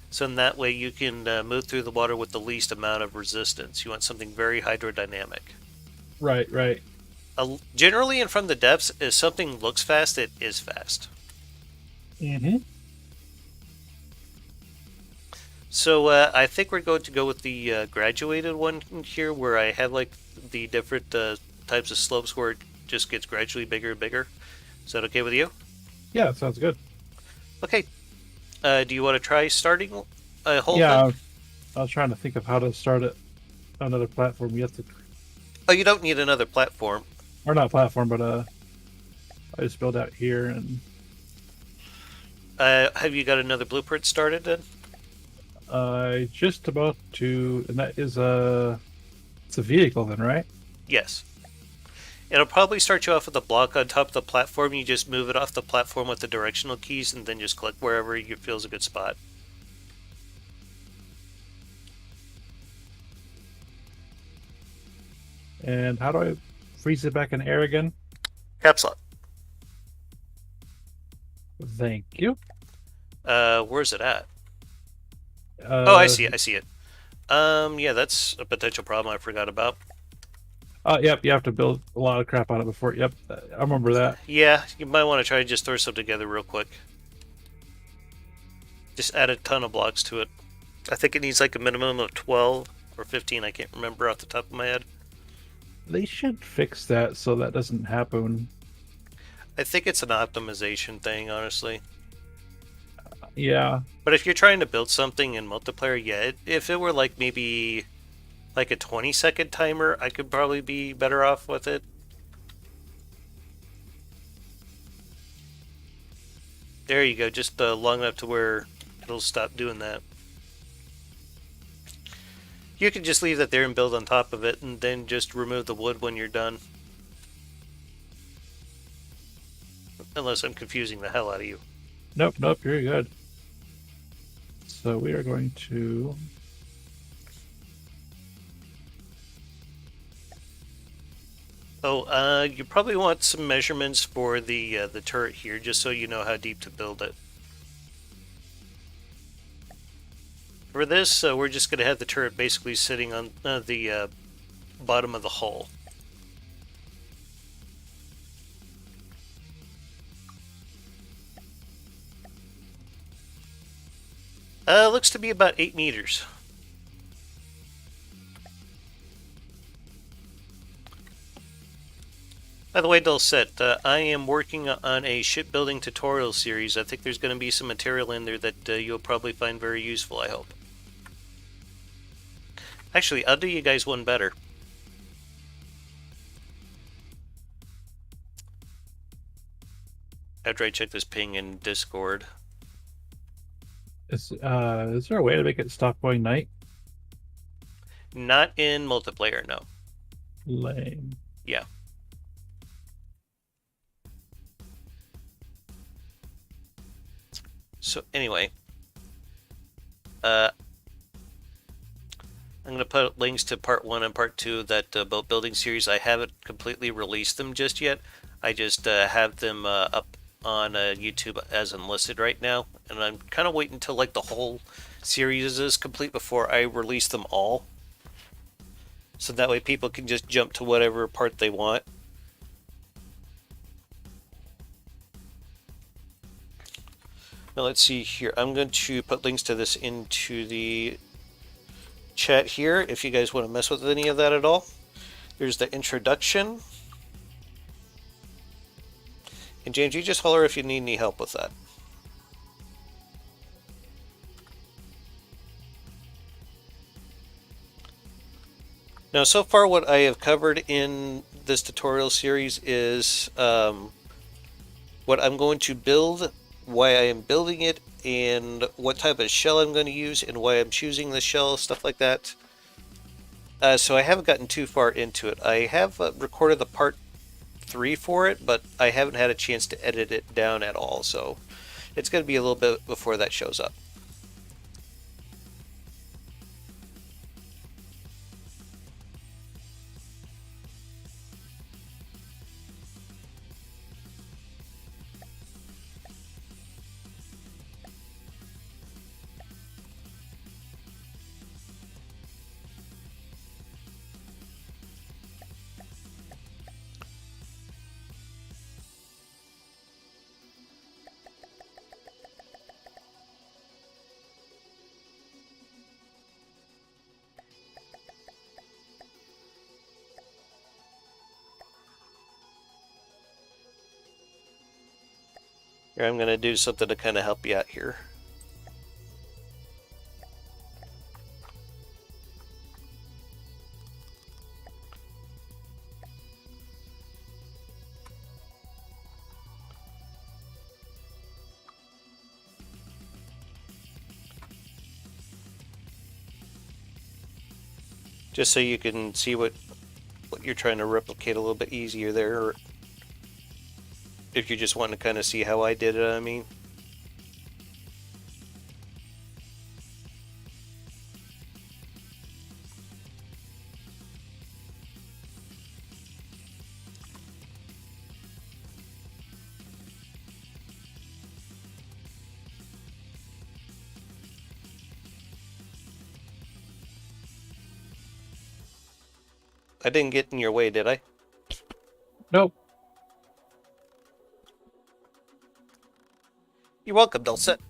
so in that way you can move through the water with the least amount of resistance. You want something very hydrodynamic. Right, right. Generally, and from the depths, if something looks fast, it is fast. Mm-hmm. So I think we're going to go with the graduated one here, where I have like the different types of slopes where it just gets gradually bigger and bigger. Is that okay with you? Yeah, that sounds good. Okay. Do you want to try starting a whole Yeah, thing? I was trying to think of how to start it on another platform. You have to, Oh, you don't need another platform. or not platform, but I just build out here and. Have you got another blueprint started then? Just about to, and that is it's a vehicle then, right? Yes. It'll probably start you off with a block on top of the platform. You just move it off the platform with the directional keys and then just click wherever you feel is a good spot. And how do I freeze it back in air again? Caps lock. Thank you. Where's it at? Oh, I see it. I see it. Yeah, that's a potential problem I forgot about. Yep, you have to build a lot of crap on it before. Yep, I remember that. Yeah, you might want to try to just throw some together real quick. Just add a ton of blocks to it. I think it needs like a minimum of 12 or 15. I can't remember off the top of my head. They should fix that so that doesn't happen. I think it's an optimization thing, honestly. Yeah. But if you're trying to build something in multiplayer, yeah, if it were like maybe like a 20-second timer, I could probably be better off with it. There you go, just long enough to where it'll stop doing that. You can just leave that there and build on top of it, and then just remove the wood when you're done. Unless I'm confusing the hell out of you. Nope, nope, you're good. So we are going to... Oh, you probably want some measurements for the turret here, just so you know how deep to build it. For this, we're just going to have the turret basically sitting on the bottom of the hull. Looks to be about 8 meters. By the way, Dulcet, I am working on a shipbuilding tutorial series. I think there's going to be some material in there that you'll probably find very useful, I hope. Actually, I'll do you guys one better. After I check this ping in Discord. Is there a way to make it stop going night? Not in multiplayer, no. Lame. Yeah. So anyway, I'm going to put links to part 1 and part 2 of that boat building series. I haven't completely released them just yet. I just have them up on YouTube as unlisted right now, and I'm kind of waiting until like the whole series is complete before I release them all. So that way people can just jump to whatever part they want. Now let's see here. I'm going to put links to this into the chat here if you guys want to mess with any of that at all. There's the introduction. And James, you just holler if you need any help with that. Now, so far what I have covered in this tutorial series is what I'm going to build, why I am building it, and what type of shell I'm going to use, and why I'm choosing the shell, stuff like that. So I haven't gotten too far into it. I have recorded the part 3 for it, but I haven't had a chance to edit it down at all, so it's going to be a little bit before that shows up. Here, I'm going to do something to kind of help you out here. Just so you can see what you're trying to replicate a little bit easier there, or if you just want to kind of see how I did it, I mean. I didn't get in your way, did I? Nope. You're welcome, Dulcet.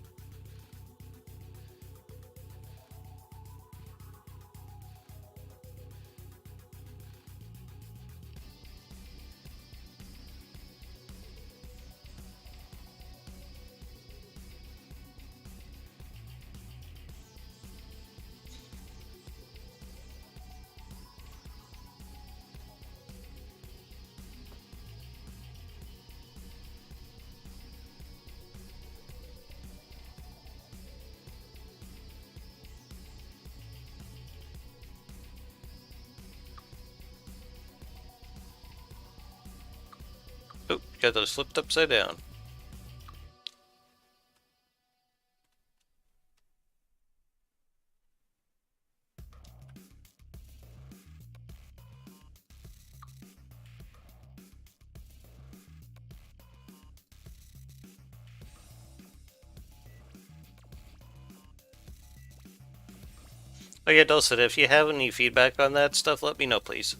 Oh, got those flipped upside down. Oh yeah, Dulcet, if you have any feedback on that stuff, let me know, please.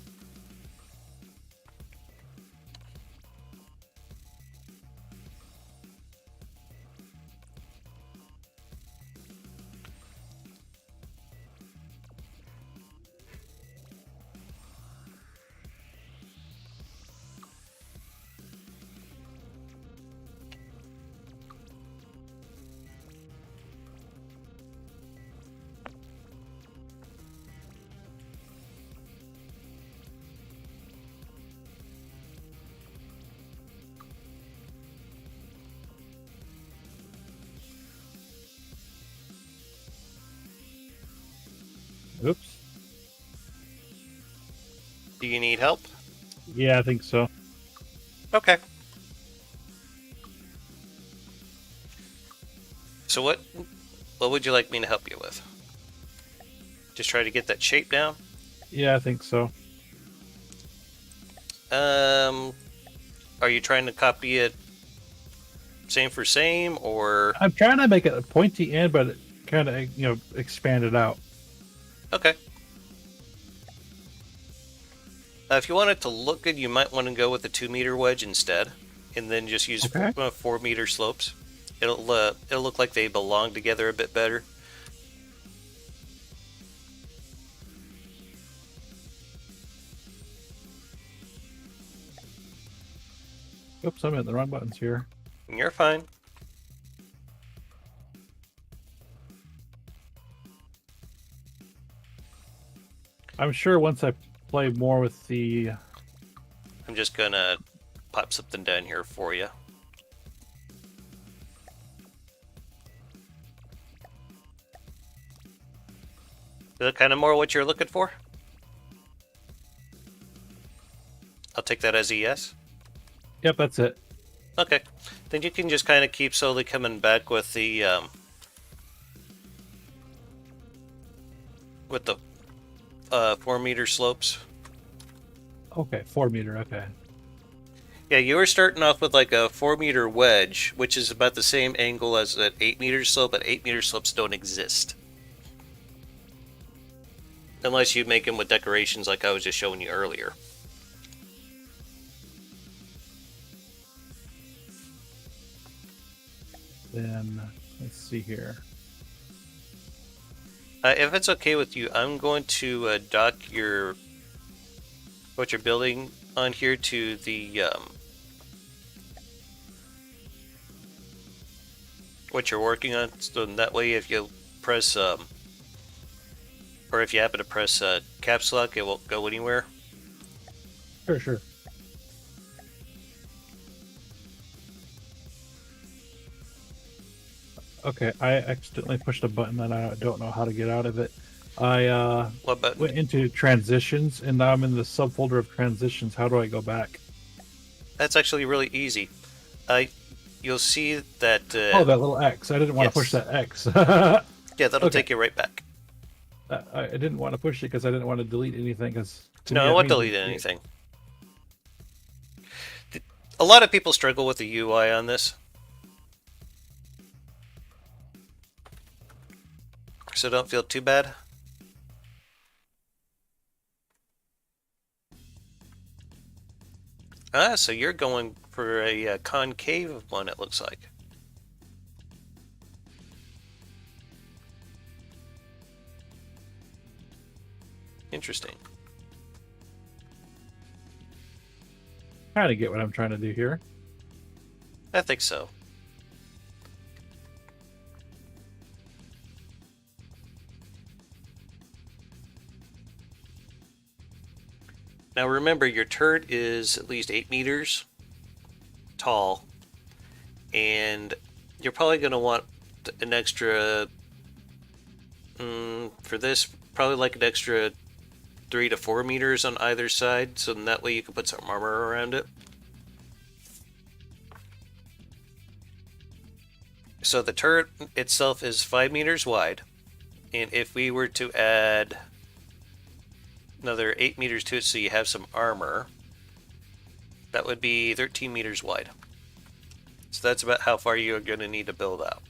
Oops. Do you need help? Yeah, I think so. Okay. So what would you like me to help you with? Just try to get that shape down? Yeah, I think so. Are you trying to copy it same for same, or... I'm trying to make it a pointy end, but kind of, expand it out. Okay. If you want it to look good, you might want to go with a 2-meter wedge instead, and then just use Okay. 4-meter slopes. It'll look like they belong together a bit better. Oops, I'm hitting the wrong buttons here. You're fine. I'm sure once I play more with the... I'm just gonna pop something down here for you. Is that kind of more what you're looking for? I'll take that as a yes. Yep, that's it. Okay. Then you can just kind of keep slowly coming back with the 4-meter slopes. Okay, 4-meter, okay. Yeah, you were starting off with like a 4-meter wedge, which is about the same angle as an 8-meter slope, but 8-meter slopes don't exist. Unless you make them with decorations like I was just showing you earlier. Then, let's see here. If it's okay with you, I'm going to dock what you're building on here to the what you're working on. So that way, if you press or if you happen to press caps lock, it won't go anywhere. Sure. Okay, I accidentally pushed a button and I don't know how to get out of it. I What button? went into transitions and now I'm in the subfolder of transitions. How do I go back? That's actually really easy. You'll see that. Oh, that little X. I didn't want to push yes. that X. Yeah, that'll Okay. take you right back. I didn't want to push it because I didn't want to delete anything. No, I won't delete anything. A lot of people struggle with the UI on this. So don't feel too bad. Ah, so you're going for a concave one, it looks like. Interesting. Kind of get what I'm trying to do here. I think so. Now remember, your turret is at least 8 meters tall, and you're probably going to want an extra, for this, probably like an extra 3 to 4 meters on either side, so that way you can put some armor around it. So the turret itself is 5 meters wide, and if we were to add another 8 meters to it so you have some armor, that would be 13 meters wide. So that's about how far you're going to need to build out.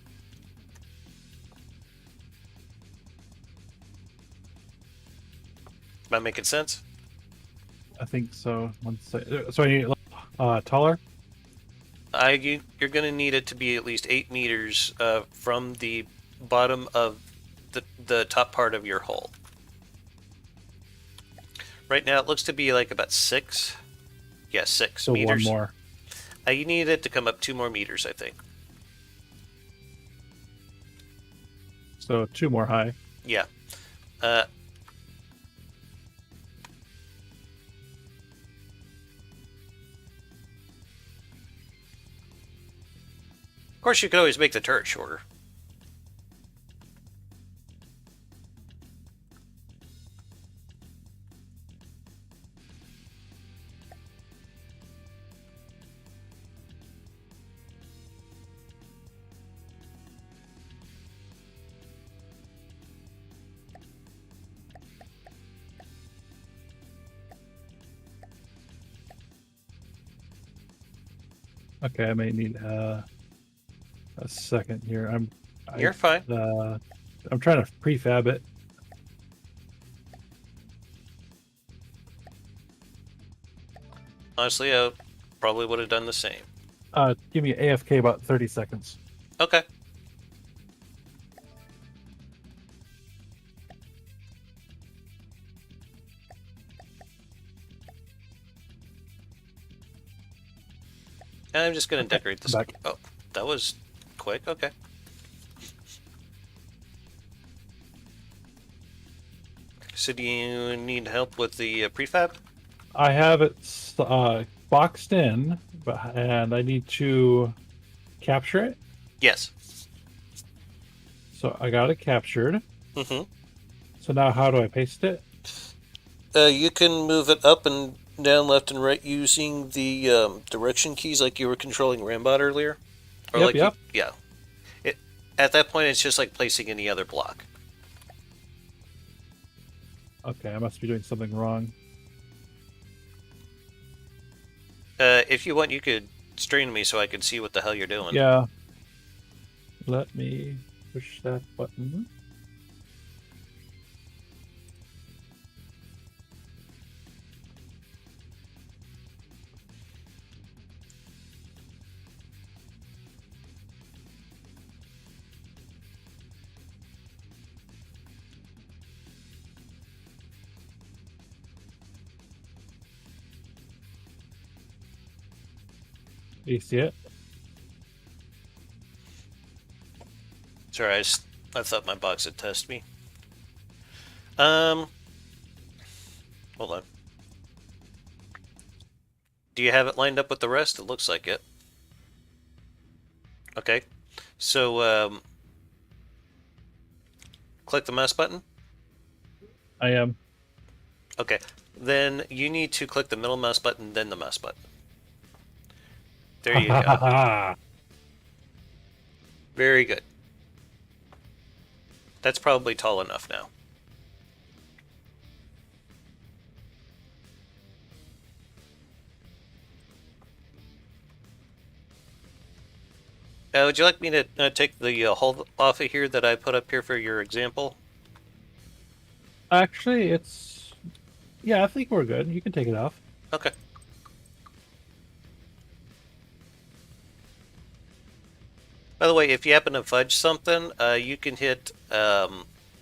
Am I making sense? I think so. So I need taller. You're going to need it to be at least 8 meters from the bottom of the top part of your hole. Right now, it looks to be like about 6. Yeah, 6 So one meters. more. You need it to come up 2 more meters, I think. So 2 more high. Yeah. Of course, you could always make the turret shorter. Okay, I may need a second here. You're fine. I'm trying to prefab it. Honestly, I probably would have done the same. Give me AFK about 30 seconds. Okay. And I'm just going to decorate this. Back. Oh, that was quick. Okay. So do you need help with the prefab? I have it boxed in, and I need to capture it. Yes. So I got it captured. Mm-hmm. So now how do I paste it? You can move it up and down, left and right, using the direction keys like you were controlling Rambot earlier. Or Yep, like yep. yeah. At that point, it's just like placing any other block. Okay, I must be doing something wrong. If you want, you could strain me so I could see what the hell you're doing. Yeah. Let me push that button. Do you see it? Sorry, I thought my box had tested me. Hold on. Do you have it lined up with the rest? It looks like it. Okay. So, click the mouse button. I am. Okay. Then you need to click the middle mouse button, then the mouse button. There you go. Very good. That's probably tall enough now. Would you like me to take the hole off of here that I put up here for your example? Actually, it's... Yeah, I think we're good. You can take it off. Okay. By the way, if you happen to fudge something, you can hit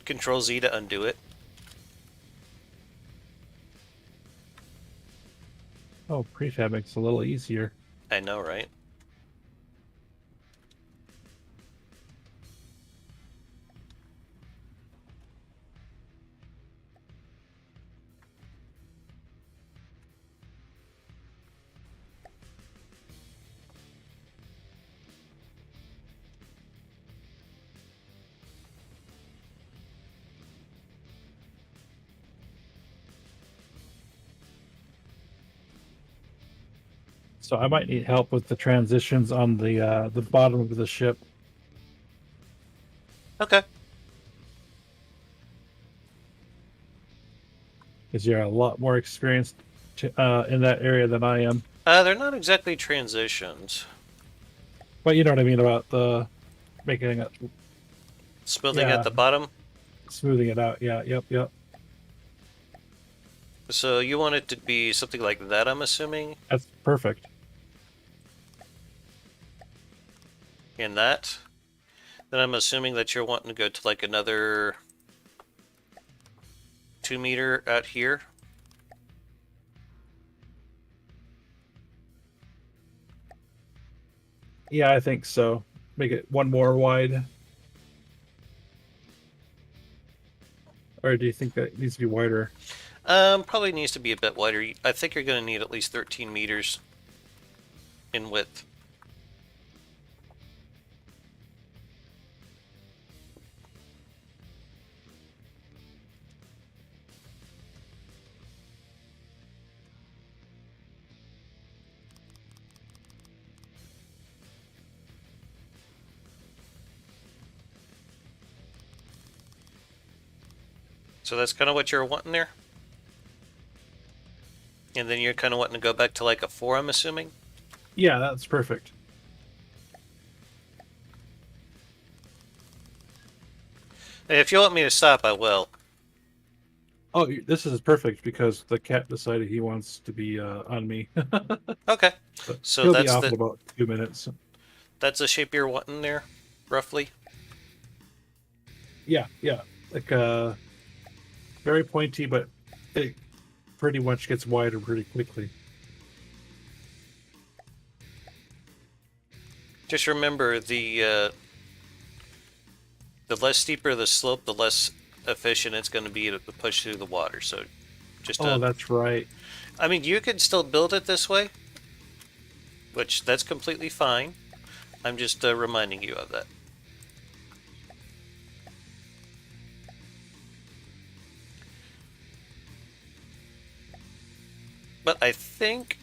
Control Z to undo it. Oh, prefab makes it a little easier. I know, right? So I might need help with the transitions on the bottom of the ship. Okay. Because you're a lot more experienced in that area than I am. They're not exactly transitions. But you know what I mean about the making it Smoothing at the bottom? smoothing it out. Yeah, yep. So you want it to be something like that, I'm assuming? That's perfect. In that? Then I'm assuming that you're wanting to go to like another 2 meter out here. Yeah, I think so. Make it one more wide. Or do you think that it needs to be wider? Probably needs to be a bit wider. I think you're going to need at least 13 meters in width. So that's kind of what you're wanting there? And then you're kind of wanting to go back to like a 4, I'm assuming? Yeah, that's perfect. If you want me to stop, I will. Oh, this is perfect because the cat decided he wants to be on me. Okay. But So he'll be off in about 2 minutes. that's the shape you're wanting there, roughly? Yeah, yeah. Like very pointy, but it pretty much gets wider pretty quickly. Just remember the less steeper the slope, the less efficient it's going to be to push through the water. So just Oh, that's right. I mean, you could still build it this way, which that's completely fine. I'm just reminding you of that. But I think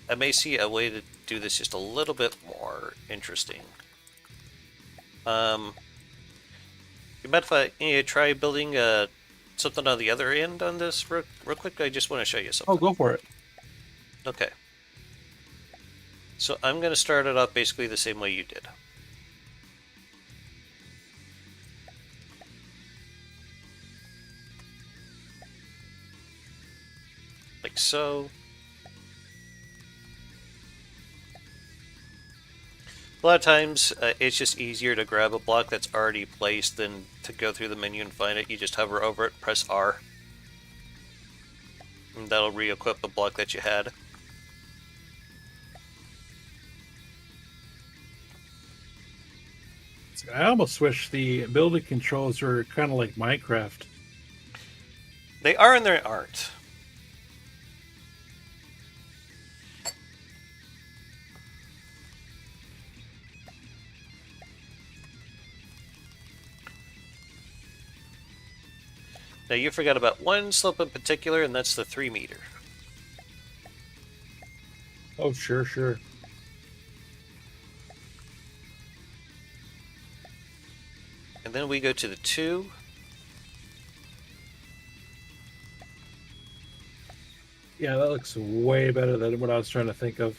I may see a way to do this just a little bit more interesting. You mind if I try building something on the other end on this real quick? I just want to show you something. Oh, go for it. Okay. So I'm going to start it off basically the same way you did. Like so. A lot of times it's just easier to grab a block that's already placed than to go through the menu and find it. You just hover over it, press R. And that'll re-equip the block that you had. I almost wish the building controls were kind of like Minecraft. They are and they aren't. Now you forgot about one slope in particular, and that's the 3 meter. Oh, sure, sure. And then we go to the 2. Yeah, that looks way better than what I was trying to think of.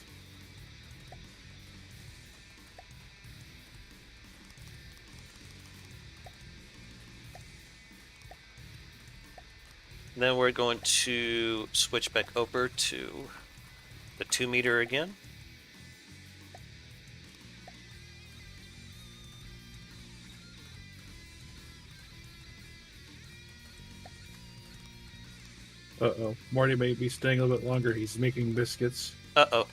And then we're going to switch back over to the 2 meter again. Uh-oh. Morty may be staying a little bit longer. He's making biscuits. Uh-oh.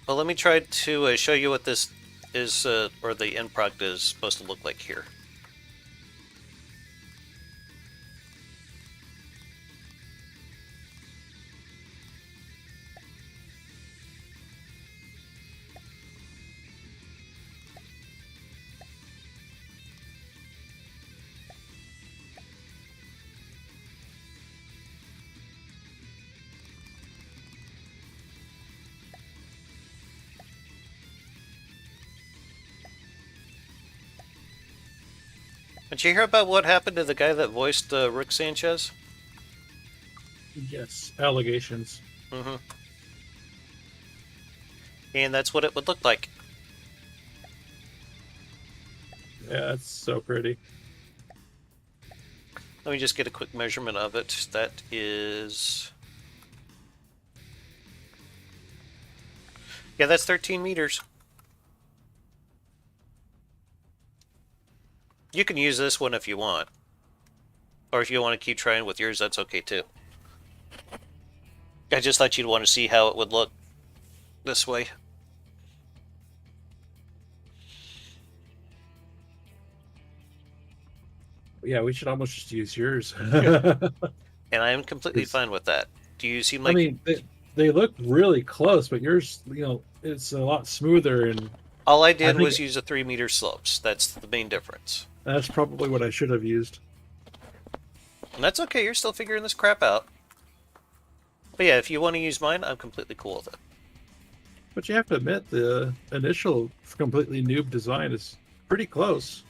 Well, let me try to show you what this is, or the end product is supposed to look like here. Did you hear about what happened to the guy that voiced Rick Sanchez? Yes. Allegations. Mm-hmm. And that's what it would look like. Yeah, that's so pretty. Let me just get a quick measurement of it. That is... Yeah, that's 13 meters. You can use this one if you want. Or if you want to keep trying with yours, that's okay too. I just thought you'd want to see how it would look this way. Yeah, we should almost just use yours. And I am completely fine with that. Do you seem like... I mean, they look really close, but yours, it's a lot smoother, and all I did was use a 3-meter slopes. That's the main difference. That's probably what I should have used. And that's okay, you're still figuring this crap out. But yeah, if you want to use mine, I'm completely cool with it. But you have to admit, the initial completely noob design is pretty close.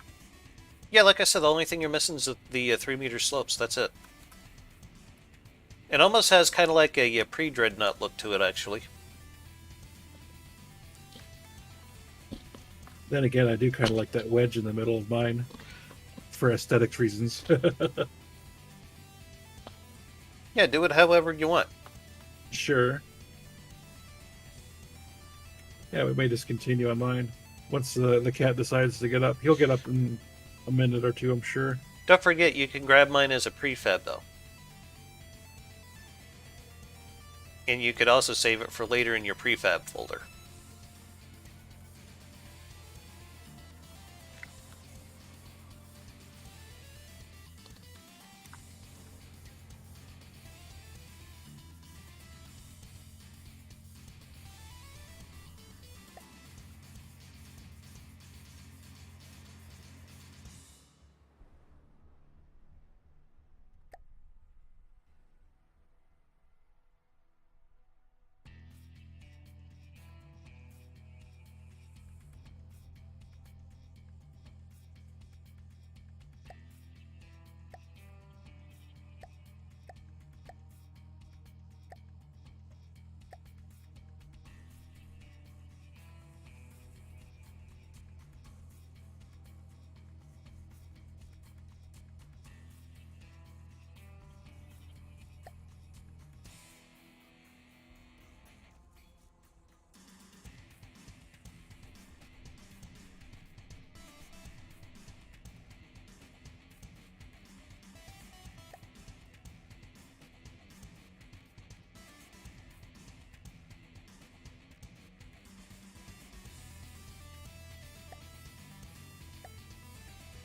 Yeah, like I said, the only thing you're missing is the 3-meter slopes. That's it. It almost has kind of like a pre-dreadnought look to it, actually. Then again, I do kind of like that wedge in the middle of mine for aesthetics reasons. Yeah, do it however you want. Sure. Yeah, we may just continue on mine. Once the cat decides to get up, he'll get up in a minute or two, I'm sure. Don't forget, you can grab mine as a prefab, though. And you could also save it for later in your prefab folder.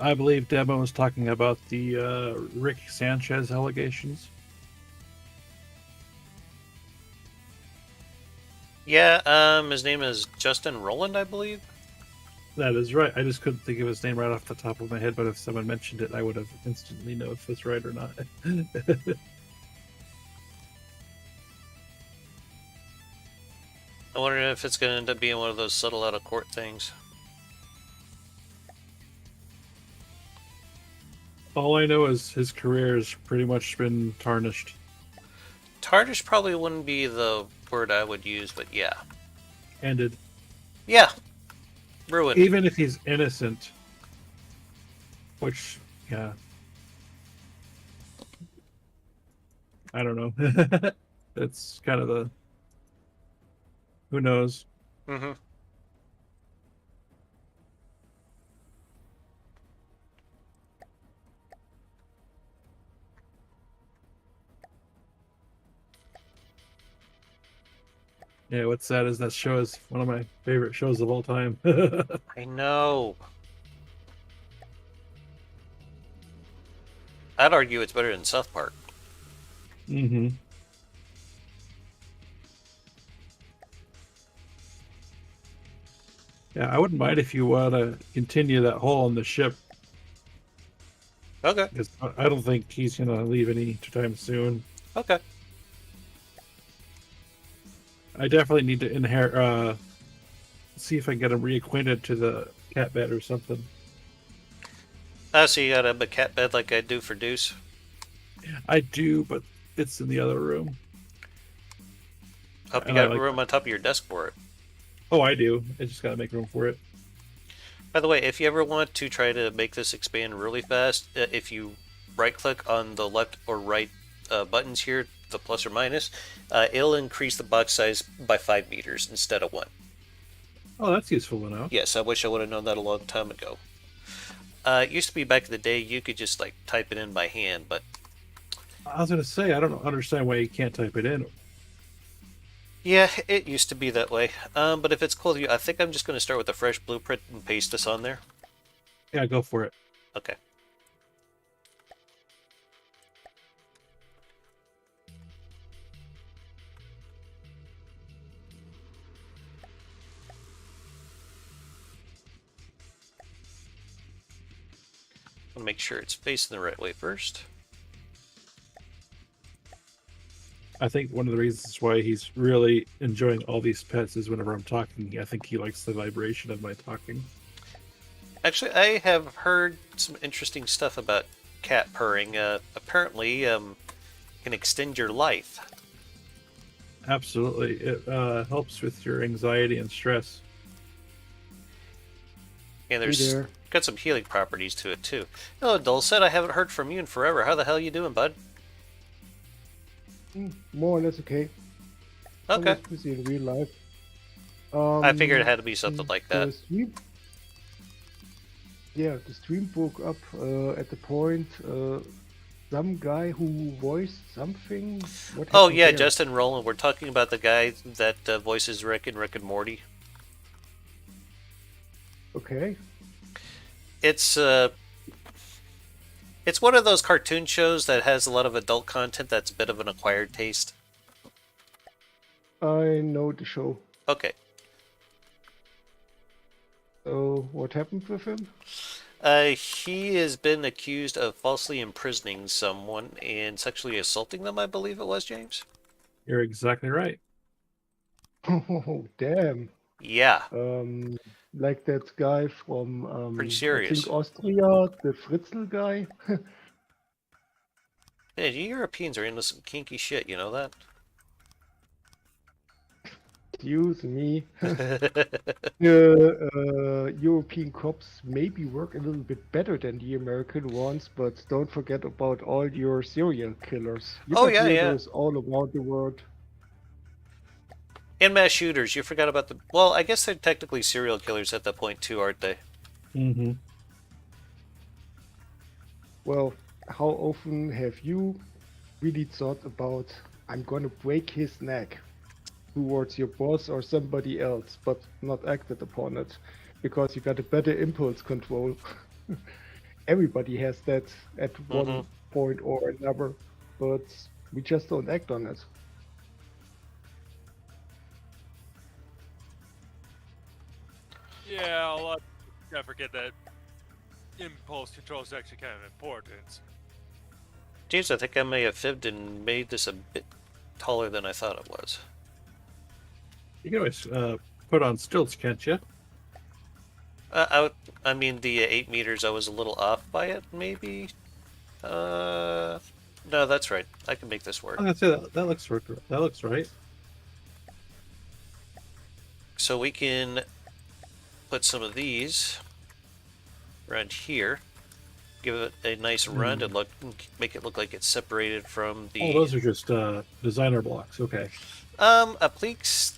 I believe Dama was talking about the Rick Sanchez allegations. Yeah, his name is Justin Rowland, I believe. That is right. I just couldn't think of his name right off the top of my head, but if someone mentioned it, I would have instantly know if it's right or not. I wonder if it's going to end up being one of those settle out of court things. All I know is his career has pretty much been tarnished. Tarnished probably wouldn't be the word I would use, but yeah. Ended. Yeah. Ruined. Even if he's innocent. Which, yeah. I don't know. That's kind of the... Who knows? Mm-hmm. Yeah, what's sad is that show is one of my favorite shows of all time. I know. I'd argue it's better than South Park. Mm-hmm. Yeah, I wouldn't mind if you want to continue that hole on the ship. Okay. Because I don't think he's going to leave any time soon. Okay. I definitely need to inherit, see if I can get him reacquainted to the cat bed or something. So you got a cat bed like I do for Deuce? I do, but it's in the other room. Hope you got room on top of your desk for it. Oh, I do. I just got to make room for it. By the way, if you ever want to try to make this expand really fast, if you right click on the left or right buttons here, the plus or minus, it'll increase the box size by 5 meters instead of 1. Oh, that's useful to know. Yes, I wish I would have known that a long time ago. It used to be back in the day you could just like type it in by hand, but I was going to say, I don't understand why you can't type it in. yeah, it used to be that way. But if it's cool with you, I think I'm just going to start with a fresh blueprint and paste this on there. Yeah, go for it. Okay. I'll make sure it's facing the right way first. I think one of the reasons why he's really enjoying all these pets is whenever I'm talking, I think he likes the vibration of my talking. Actually, I have heard some interesting stuff about cat purring. Apparently, can extend your life. Absolutely. It helps with your anxiety and stress. And there's got some healing properties to it, too. Hello, Dulcet. I haven't heard from you in forever. How the hell you doing, bud? More or less okay. Okay. I'm busy in real life. I figured it had to be something like that. The stream broke up at the point. Some guy who voiced something. Oh yeah, there? Justin Rowland. We're talking about the guy that voices Rick in Rick and Morty. Okay. It's one of those cartoon shows that has a lot of adult content that's a bit of an acquired taste. I know the show. Okay. So, what happened with him? He has been accused of falsely imprisoning someone and sexually assaulting them, I believe it was, James? You're exactly right. Oh, damn. Yeah. Like that guy from pretty serious. I think Austria, the Fritzl guy. Yeah, you Europeans are into some kinky shit, you know that? Excuse me. European cops maybe work a little bit better than the American ones, but don't forget about all your serial killers. You got those all around the world. And mass shooters. You forgot about the... Well, I guess they're technically serial killers at that point too, aren't they? Mm-hmm. Well, how often have you really thought about, I'm gonna break his neck towards your boss or somebody else, but not acted upon it because you got a better impulse control? Everybody has that at one point or another, but we just don't act on it. Yeah, a lot. I forget that impulse control is actually kind of important. James, I think I may have fibbed and made this a bit taller than I thought it was. You can always put on stilts, can't you? I mean, the 8 meters, I was a little off by it, maybe? No, that's right. I can make this work. I'm gonna say that looks right. So we can put some of these around here, give it a nice run and make it look like it's separated from the... Oh, those are just designer blocks. Okay. Appliques,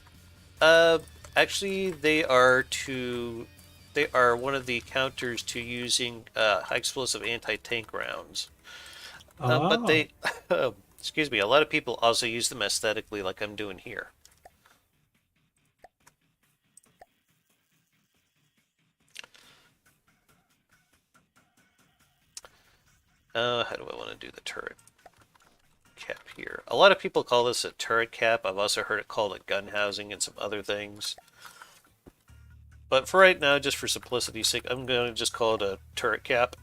actually they are one of the counters to using high explosive anti-tank rounds. But they, excuse me, a lot of people also use them aesthetically like I'm doing here. How do I want to do the turret cap here? A lot of people call this a turret cap. I've also heard it called a gun housing and some other things. But for right now, just for simplicity's sake, I'm going to just call it a turret cap.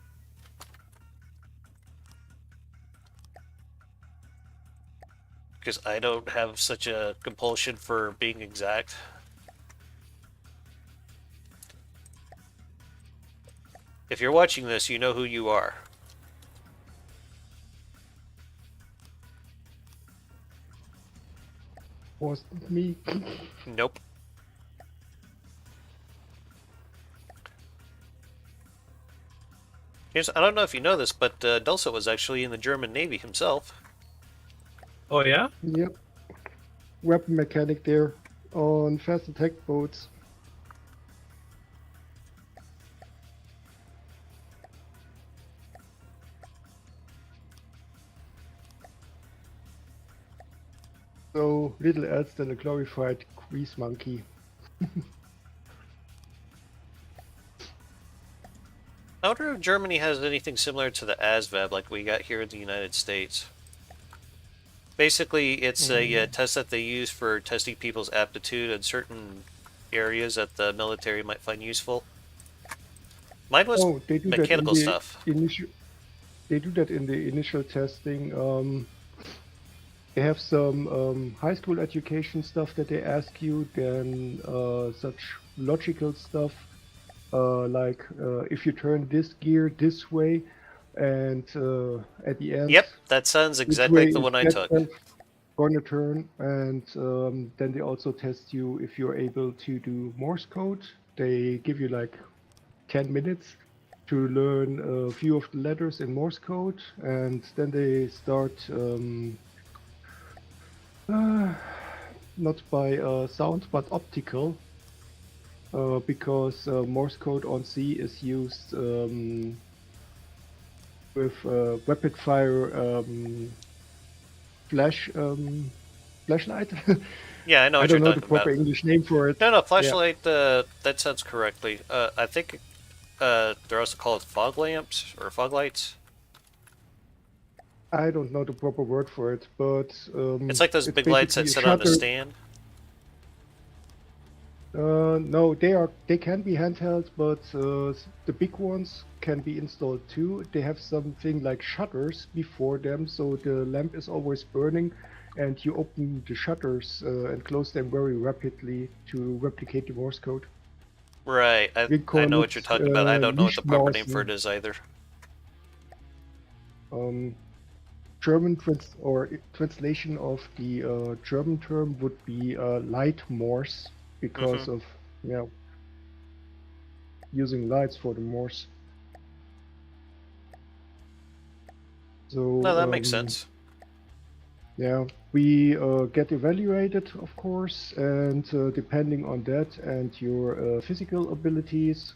Because I don't have such a compulsion for being exact. If you're watching this, you know who you are. Wasn't me. Nope. James, I don't know if you know this, but Dulcet was actually in the German Navy himself. Oh yeah. Yep. Weapon mechanic there on fast attack boats. So little else than a glorified grease monkey. I wonder if Germany has anything similar to the ASVAB like we got here in the United States. Basically, it's a test that they use for testing people's aptitude in certain areas that the military might find useful. Mine was They do that in mechanical the stuff. initial. They do that in the initial testing. They have some high school education stuff that they ask you, then such logical stuff like if you turn this gear this way, and at the end, Yep, that sounds which exactly way like the one I is took. that gonna turn, and then they also test you if you're able to do Morse code. They give you like 10 minutes to learn a few of the letters in Morse code, and then they start not by sound but optical, because Morse code on C is used with rapid fire flashlight. Yeah, I know I what don't you're know the talking proper about. English name for it. No, flashlight, that sounds correctly. I think they're also called fog lamps or fog lights. I don't know the proper word for it, but It's like those it's big lights basically that a sit on the shutter. stand. No, they can be handheld, but the big ones can be installed too. They have something like shutters before them, so the lamp is always burning, and you open the shutters and close them very rapidly to replicate the Morse code. Right, We I call know what it you're talking about. I don't know what the proper name for Lichtmausen. it is either. German translation of the German term would be light Morse because of using lights for the Morse. So No, that makes sense. yeah, we get evaluated, of course, and depending on that and your physical abilities,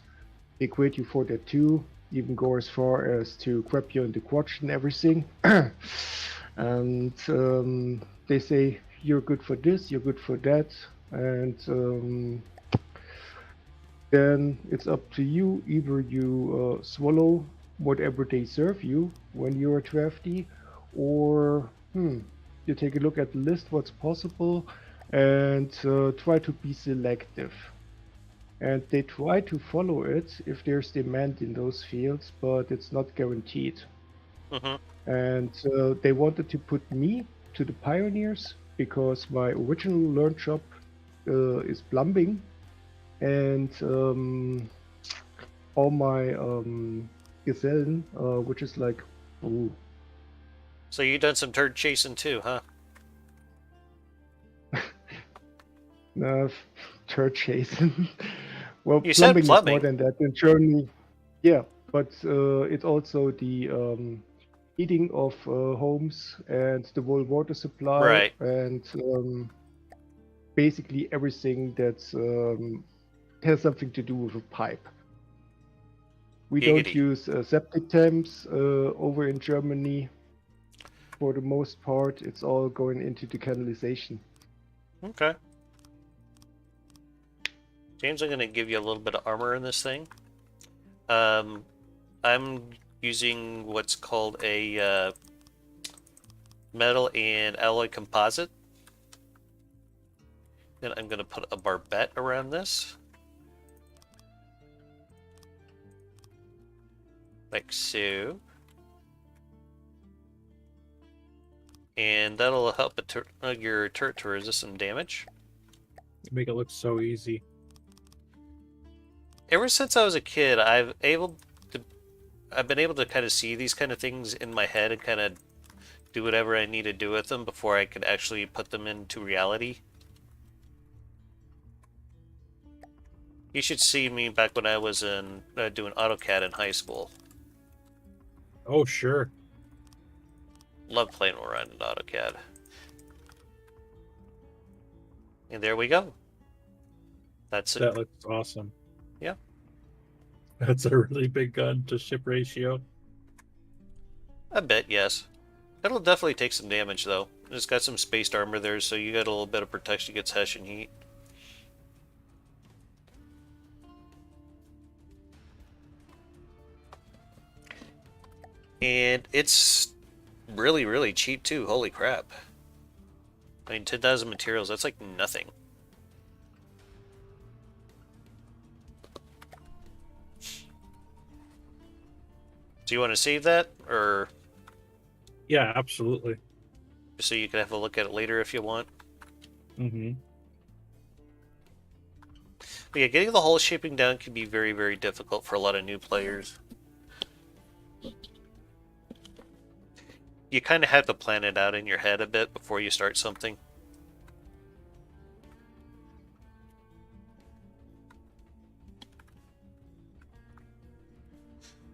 they grade you for that too. Even go as far as to grab you in the crotch and everything. And they say you're good for this, you're good for that, and then it's up to you. Either you swallow whatever they serve you when you're a drafty, or you take a look at the list, what's possible, and try to be selective. And they try to follow it if there's demand in those fields, but it's not guaranteed. And they wanted to put me to the pioneers because my original learn job is plumbing, and all my Gesellen, which is like, ooh. So you done some turd chasing too, huh? Turd chasing. Well, You said plumbing is more plumbing. than that in Germany. Yeah, but it's also the heating of homes and the whole water supply, Right. and basically everything that has something to do with a pipe. We don't Giggity. use septic tanks over in Germany. For the most part, it's all going into the canalization. Okay. James, I'm going to give you a little bit of armor in this thing. I'm using what's called a metal and alloy composite. Then I'm going to put a barbette around this. Like so. And that'll help your turret to resist some damage. Make it look so easy. Ever since I was a kid, I've been able to kind of see these kind of things in my head and kind of do whatever I need to do with them before I could actually put them into reality. You should see me back when I was in doing AutoCAD in high school. Oh, sure. Love playing around in AutoCAD. And there we go. That's it. That looks awesome. Yeah. That's a really big gun to ship ratio. A bit, yes. It'll definitely take some damage, though. It's got some spaced armor there, so you got a little bit of protection against Hessian heat. And it's really, really cheap, too. Holy crap. I mean, 10,000 materials, that's like nothing. Do you want to save that, or Yeah, absolutely. just so you can have a look at it later if you want? Mm-hmm. But yeah, getting the hull shaping down can be very, very difficult for a lot of new players. You kind of have to plan it out in your head a bit before you start something.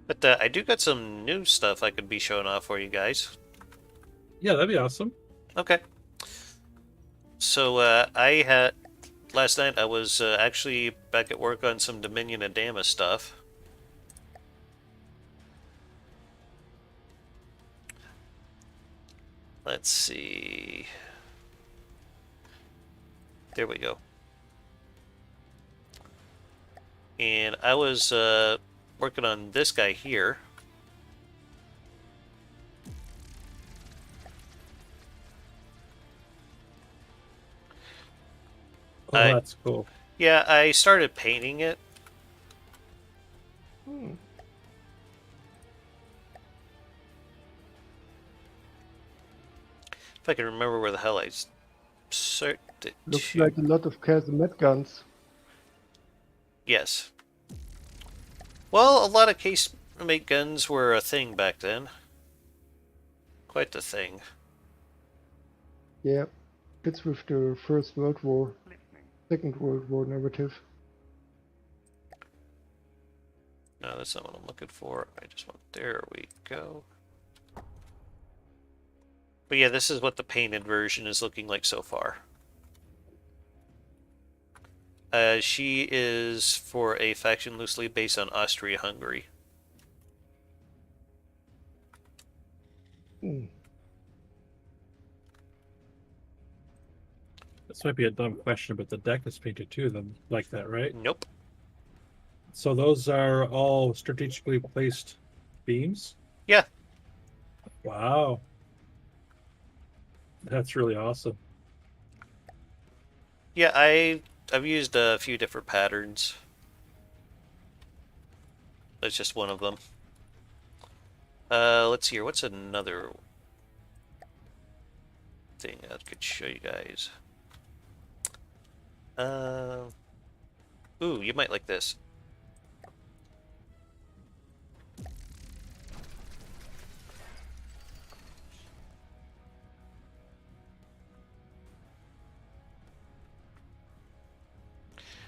But I do got some new stuff I could be showing off for you guys. Yeah, that'd be awesome. Okay. So I had last night I was actually back at work on some Dominion and Dama stuff. Let's see. There we go. And I was working on this guy here. Oh, that's cool. Yeah, I started painting it. Hmm. If I can remember where the hell I started it Looks to. like a lot of casemate guns. Yes. Well, a lot of case-mate guns were a thing back then. Quite the thing. Yeah, fits with the First World War, Second World War narrative. No, that's not what I'm looking for. I just want... There we go. But yeah, this is what the painted version is looking like so far. She is for a faction loosely based on Austria-Hungary. Hmm. This might be a dumb question, but the deck is painted too, then like that, right? Nope. So those are all strategically placed beams? Yeah. Wow. That's really awesome. Yeah, I've used a few different patterns. That's just one of them. Let's see here. What's another thing I could show you guys? Ooh, you might like this.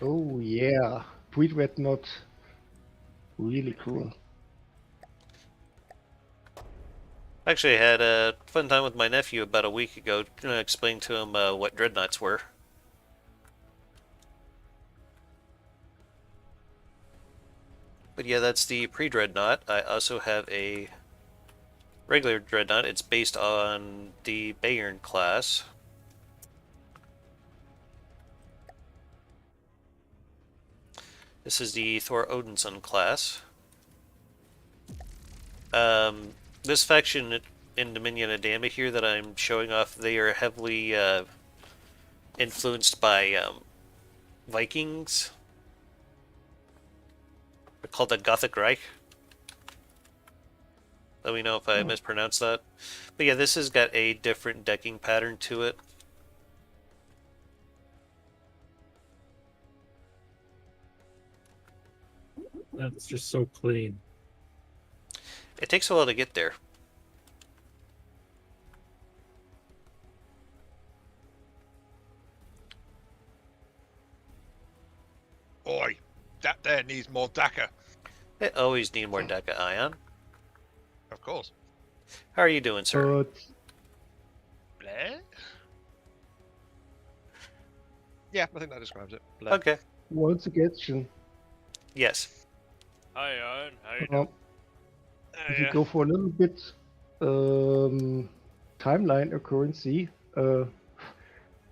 Oh yeah, pre-red knot. Really cool. Actually, I had a fun time with my nephew about a week ago, explaining to him what dreadnoughts were. But yeah, that's the pre-dreadnought. I also have a regular dreadnought. It's based on the Bayern class. This is the Thor Odinson class. This faction in Dominion and Dama here that I'm showing off, they are heavily influenced by Vikings. They're called the Gothic Reich. Let me know if I mispronounced that. But yeah, this has got a different decking pattern to it. That's just so clean. It takes a while to get there. Oi, that there needs more DACA. It always need more Deca Ion. Of course. How are you doing, sir? But Bleh? Yeah, I think that describes it. Bleh. Okay. one suggestion. Yes. Hi, Ian. How you Um, doing? if you go for a little bit timeline accuracy,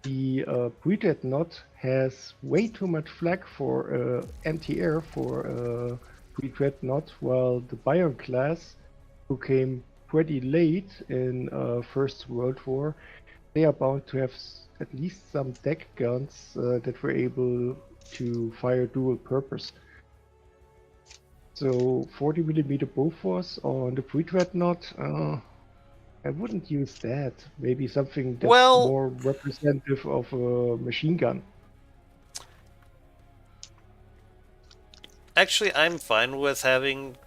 the pre-dead knot has way too much flag for anti-air for pre-dead knot, while the Bion class, who came pretty late in First World War, they are bound to have at least some deck guns that were able to fire dual purpose. So 40mm Bofors on the pre-dreadnought, I wouldn't use that. Maybe something that's Well- more representative of a machine gun. Actually, I'm fine with having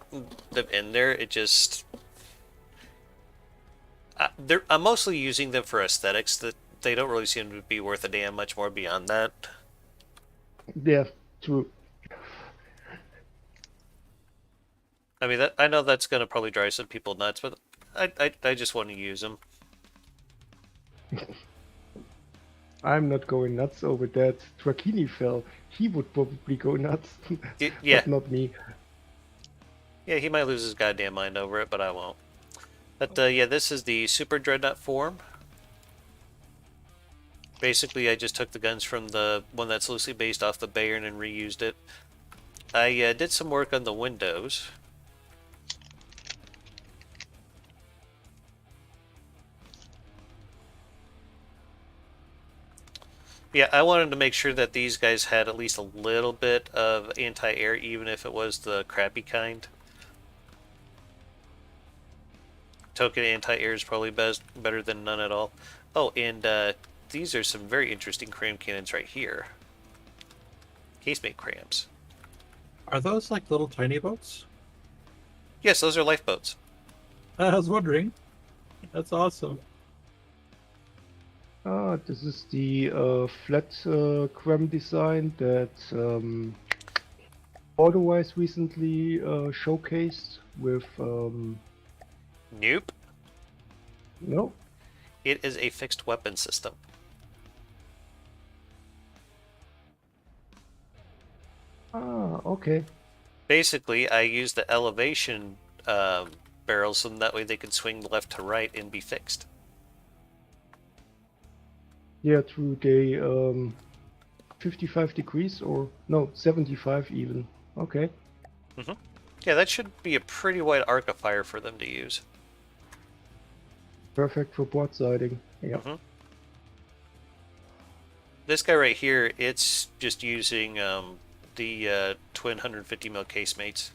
them in there. It just... I'm mostly using them for aesthetics. That they don't really seem to be worth a damn much more beyond that. Yeah, true. I mean, I know that's going to probably drive some people nuts, but I just want to use them. I'm not going nuts over that. Drakini fell. He would probably go nuts. Yeah. But not me. Yeah, he might lose his goddamn mind over it, but I won't. But yeah, this is the Super Dreadnought form. Basically, I just took the guns from the one that's loosely based off the Bayern and reused it. I did some work on the windows. Yeah, I wanted to make sure that these guys had at least a little bit of anti-air, even if it was the crappy kind. Token anti-air is probably better than none at all. Oh, and these are some very interesting cram cannons right here. Casemate crams. Are those like little tiny boats? Yes, those are lifeboats. I was wondering. That's awesome. This is the flat cram design that Autowise recently showcased with Nope. no. It is a fixed weapon system. Okay. Basically, I use the elevation barrels so that way they can swing left to right and be fixed. Yeah, through the 55 degrees or no, 75 even. Okay. Yeah, that should be a pretty wide arc of fire for them to use. Perfect for broadsiding. Yeah. This guy right here, it's just using the twin 150 mil casemates.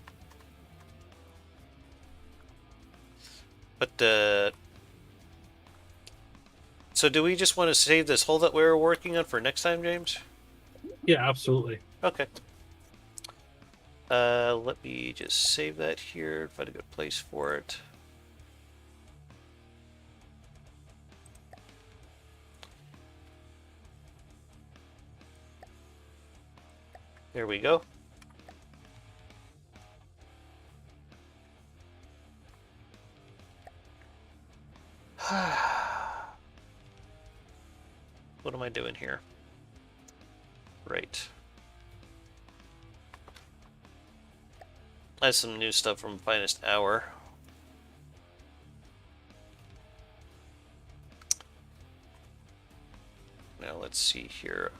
But so do we just want to save this hole that we were working on for next time, James? Yeah, absolutely. Okay. Let me just save that here, find a good place for it. There we go. What am I doing here? Right. That's some new stuff from Finest Hour. Now let's see here.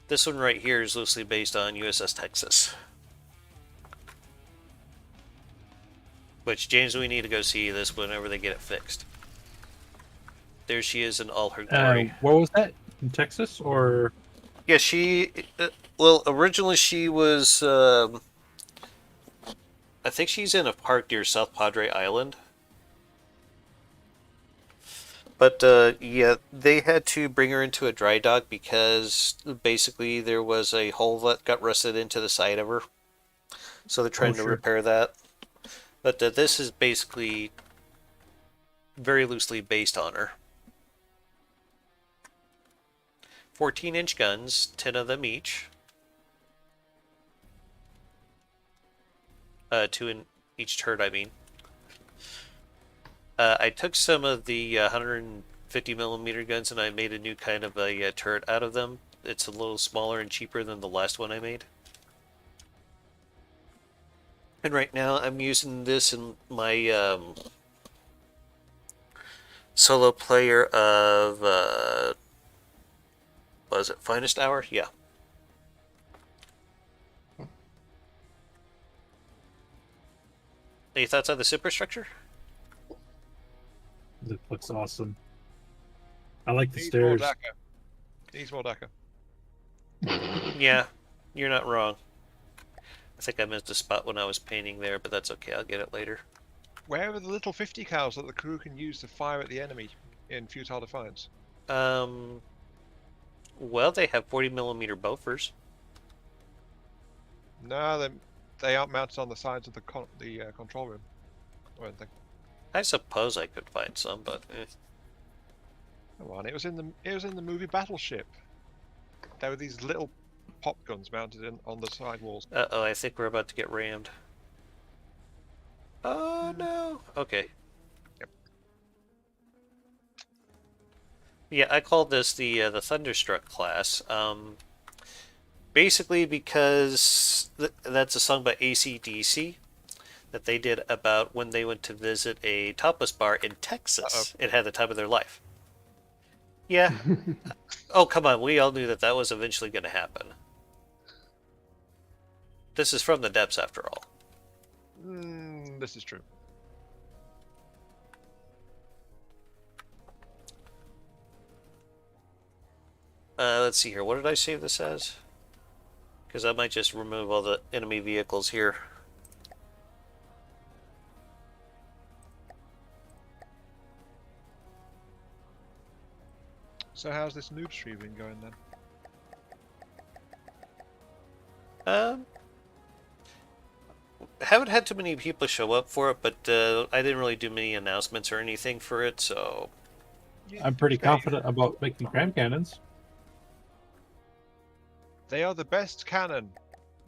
This one right here is loosely based on USS Texas. Which, James, we need to go see this whenever they get it fixed. There she is in all her glory. Where was that? In Texas or? Yeah, she... well, originally she was... I think she's in a park near South Padre Island. But, yeah, they had to bring her into a dry dock because basically there was a hole that got rusted into the side of her. So they're trying to repair that. But this is basically very loosely based on her. 14-inch guns, 10 of them each. 2 in each turret, I mean. I took some of the 150 millimeter guns and I made a new kind of a turret out of them. It's a little smaller and cheaper than the last one I made. And right now I'm using this in my solo player of, was it Finest Hour? Yeah. Any thoughts on the superstructure? It looks awesome. I like the Needs more stairs. Dakka. Needs more Dakka. Yeah, you're not wrong. I think I missed a spot when I was painting there, but that's okay. I'll get it later. Where are the little 50 cals that the crew can use to fire at the enemy in futile defiance? Well, they have 40 millimeter Bofors. No, they aren't mounted on the sides of the control room or anything. I suppose I could find some, but Come on, it was in the movie Battleship. There were these little pop guns mounted on the side walls. uh-oh, I think we're about to get rammed. Oh no. Okay. Yep. Yeah, I called this the Thunderstruck class. Basically because that's a song by AC/DC that they did about when they went to visit a tapas bar in Texas. It had the time of their life. Yeah. Oh, come on. We all knew that that was eventually going to happen. This is from the depths, after all. This is true. Let's see here. What did I save this as? Because I might just remove all the enemy vehicles here. So how's this noob stream been going then? Haven't had too many people show up for it, but I didn't really do many announcements or anything for it, so... I'm pretty confident about making cram cannons. They are the best cannon.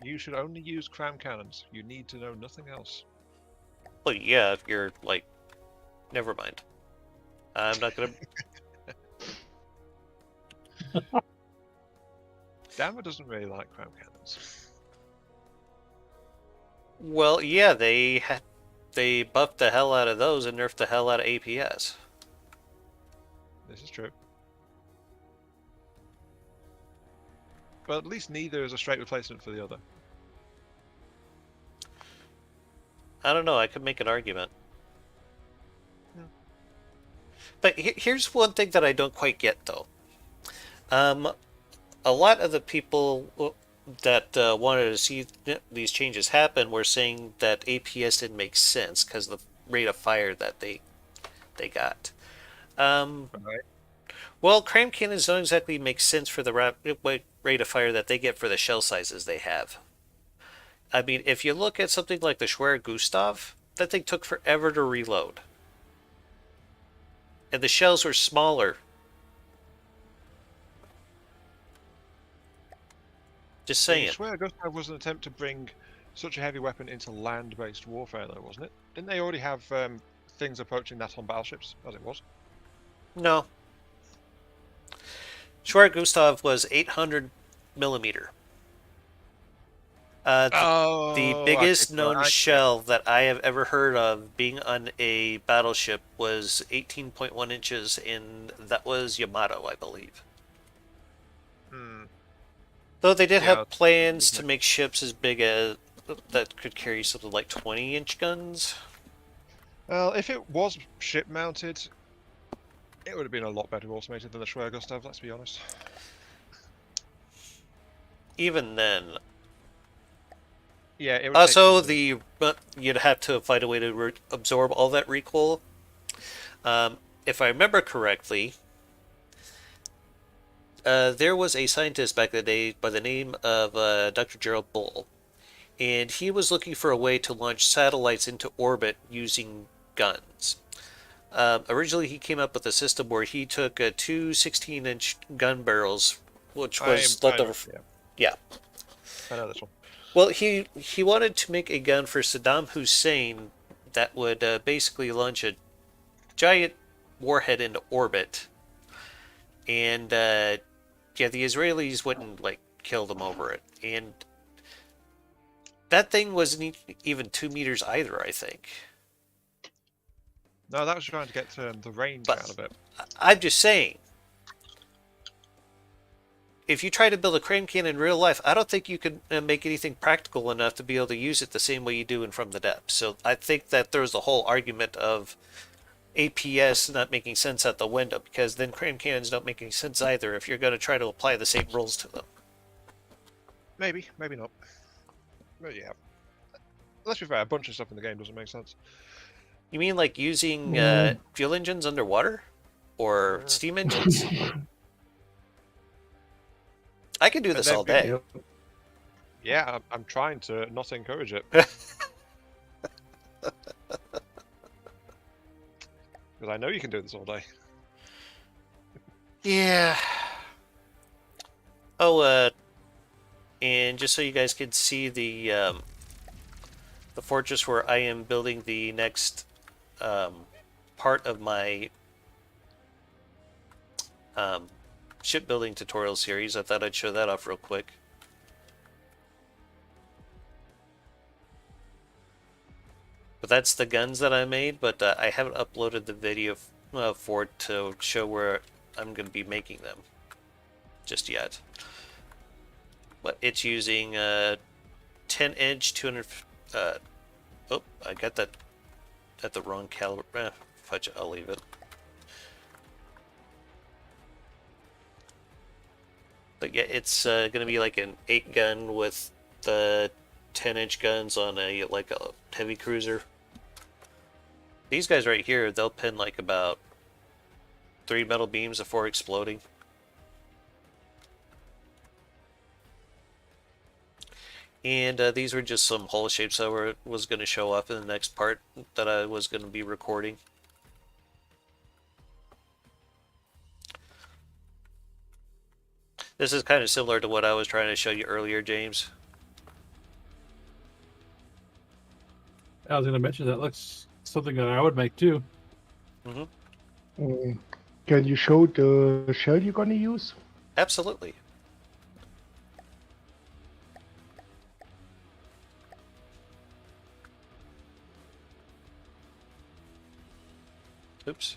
You should only use cram cannons. You need to know nothing else. Well, yeah, if you're, like... Never mind. I'm not gonna... Dama doesn't really like cram cannons. Well, yeah, they buffed the hell out of those and nerfed the hell out of APS. This is true. But at least neither is a straight replacement for the other. I don't know, I could make an argument. Yeah. But here's one thing that I don't quite get, though. A lot of the people that wanted to see these changes happen were saying that APS didn't make sense because of the rate of fire that they got. Right. Well, cram cannons don't exactly make sense for the rate of fire that they get for the shell sizes they have. I mean, if you look at something like the Schwer Gustav, that thing took forever to reload. And the shells were smaller. Just saying. I swear Gustav was an attempt to bring such a heavy weapon into land-based warfare, though, wasn't it? Didn't they already have things approaching that on battleships, as it was? No. Schwer Gustav was 800 millimeter. The biggest known shell that I have ever heard of being on a battleship was 18.1 inches, and that was Yamato, I believe. Though they did have plans to make ships as big as that could carry something like 20-inch guns. Well, if it was ship-mounted, it would have been a lot better automated than the Schwer Gustav, let's be honest. Even then. Yeah, it would Also, you'd have to find a way to absorb all that recoil. If I remember correctly, there was a scientist back in the day by the name of Dr. Gerald Bull, and he was looking for a way to launch satellites into orbit using guns. Originally, he came up with a system where he took two 16-inch gun barrels, which was left over. Yeah. I know this one. Well, he wanted to make a gun for Saddam Hussein that would basically launch a giant warhead into orbit, and yeah, the Israelis wouldn't like kill them over it, and that thing wasn't even 2 meters either, I think. No, that was trying to get the range But out of it. I'm just saying, if you try to build a crane cannon in real life, I don't think you can make anything practical enough to be able to use it the same way you do in From the Depths. So I think that there's a whole argument of APS not making sense out the window, because then crane cannons don't make any sense either if you're going to try to apply the same rules to them. Maybe, maybe not. But yeah. Let's be fair, a bunch of stuff in the game doesn't make sense. You mean like using fuel engines underwater? Or steam engines? I could do this all day. Yep. Yeah, I'm trying to not encourage it. Because I know you can do this all day. Yeah. Oh, and just so you guys can see the fortress where I am building the next part of my shipbuilding tutorial series, I thought I'd show that off real quick. But that's the guns that I made, but I haven't uploaded the video for it to show where I'm going to be making them just yet. But it's using 10-inch 200. Oh, I got that at the wrong caliber. Fudge it, I'll leave it. But yeah, it's going to be like an 8-gun with the 10-inch guns on a heavy cruiser. These guys right here, they'll pin like about 3 metal beams before exploding. And these were just some hole shapes that was going to show up in the next part that I was going to be recording. This is kind of similar to what I was trying to show you earlier, James. I was going to mention that looks something that I would make too. Can you show the shell you're gonna use? Absolutely. Oops.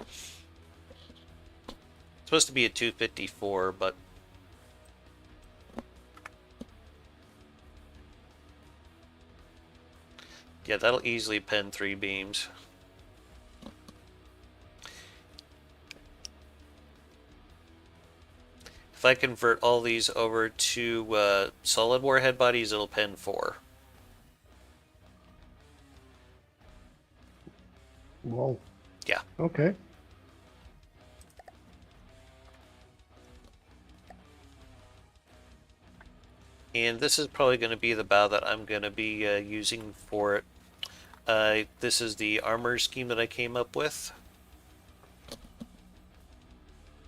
It's supposed to be a 254, but yeah, that'll easily pen 3 beams. If I convert all these over to solid warhead bodies, it'll pen 4. Wow. Yeah. Okay. And this is probably going to be the bow that I'm going to be using for it. This is the armor scheme that I came up with.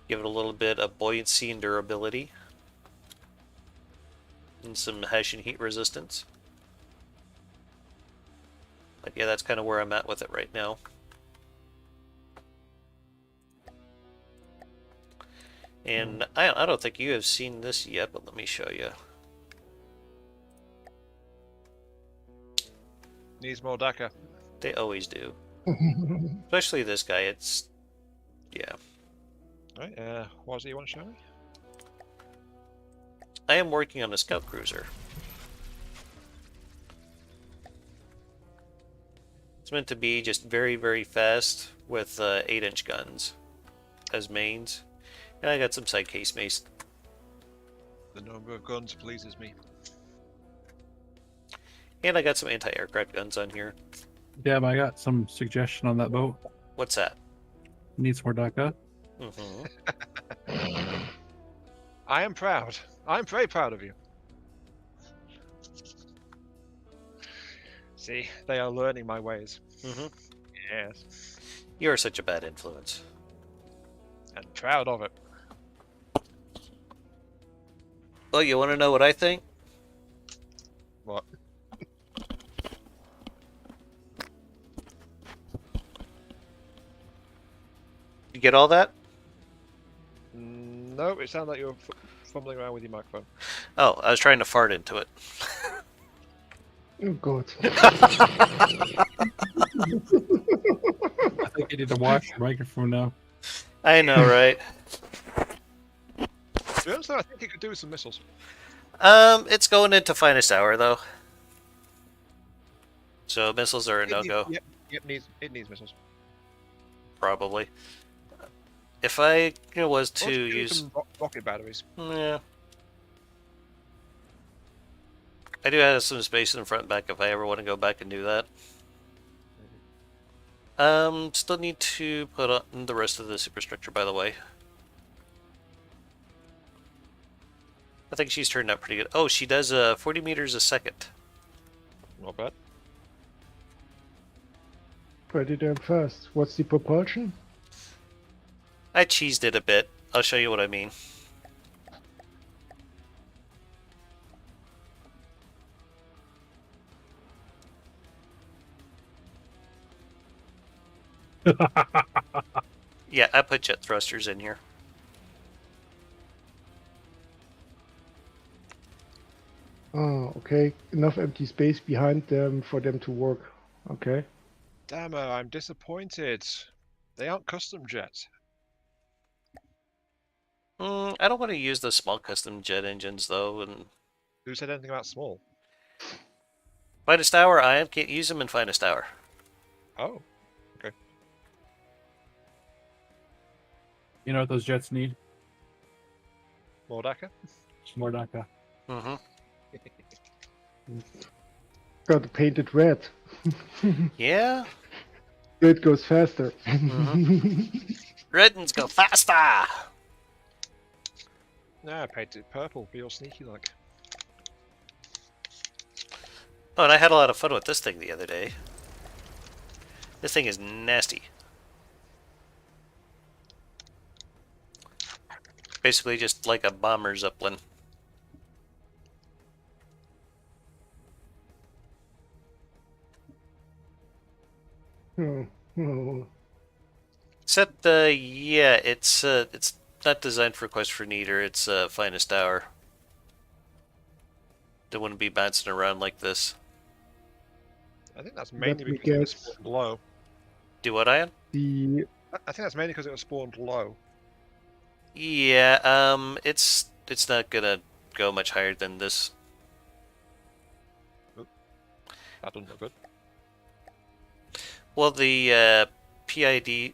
Give it a little bit of buoyancy and durability. And some hash and heat resistance. But yeah, that's kind of where I'm at with it right now. And I don't think you have seen this yet, but let me show you. Needs more DACA. They always do. Especially this guy, it's... yeah. Right, what is it you want to show me? I am working on a scout cruiser. It's meant to be just very, very fast with 8-inch guns as mains. And I got some side case mace. The number of guns pleases me. And I got some anti-aircraft guns on here. Yeah, but I got some suggestion on that boat. What's that? Needs more DACA. I am proud. I'm very proud of you. See, they are learning my ways. Yes. You're such a bad influence. And proud of it. Well, you want to know what I think? What? You get all that? No, it sounded like you were fumbling around with your microphone. Oh, I was trying to fart into it. Oh god. I think you need to wash your microphone now. I know, right? To be honest, though, I think it could do with some missiles. It's going into finest hour though. So missiles are a no-go, Yep, it needs missiles. probably. If I was Or to just do use, some rocket batteries. yeah, I do have some space in the front and back if I ever want to go back and do that. Still need to put on the rest of the superstructure, by the way. I think she's turned out pretty good. Oh, she does 40 meters a second. Not bad. Pretty damn fast. What's the propulsion? I cheesed it a bit. I'll show you what I mean. Yeah, I put jet thrusters in here. Oh, okay. Enough empty space behind them for them to work. Okay. Dama, I'm disappointed. They aren't custom jets. I don't want to use the small custom jet engines though, and Who said anything about small? finest hour, I can't use them in finest hour. Oh, okay. You know what those jets need? Mordaka? More DACA. Mm-hmm. Got to paint it red. Yeah. It goes faster. Red ones go faster. Nah, paint it purple. Be all sneaky like. Oh, and I had a lot of fun with this thing the other day. This thing is nasty. Basically just like a bomber zeppelin. Oh, oh. Except, yeah, it's not designed for Quest for Neater. It's finest hour. They wouldn't be bouncing around like this. I think that's mainly Let me because it was guess. spawned low. Do what, Ian? The I think that's mainly because it was spawned low. Yeah, it's not gonna go much higher than this. That doesn't look good. Well, the PID,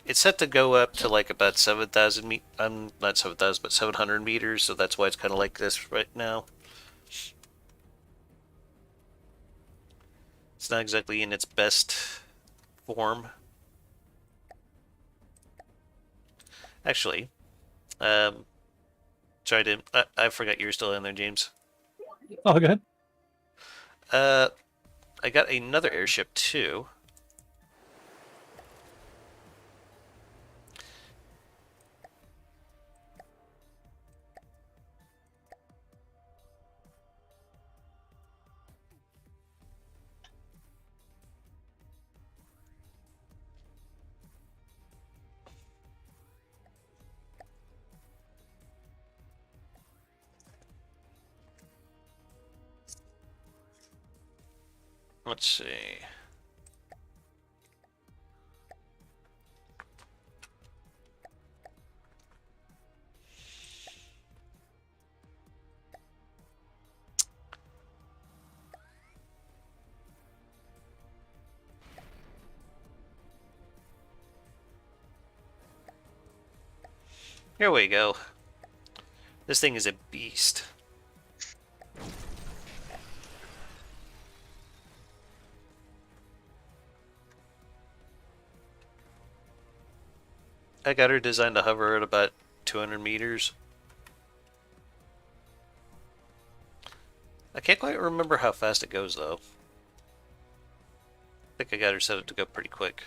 it's set to go up to like about 7,000 not 7,000, but 700 meters. So that's why it's kind of like this right now. It's not exactly in its best form. Actually, sorry, I forgot you were still in there, James. Oh, good. I got another airship too. Let's see. Here we go. This thing is a beast. I got her designed to hover at about 200 meters. I can't quite remember how fast it goes though. I think I got her set up to go pretty quick.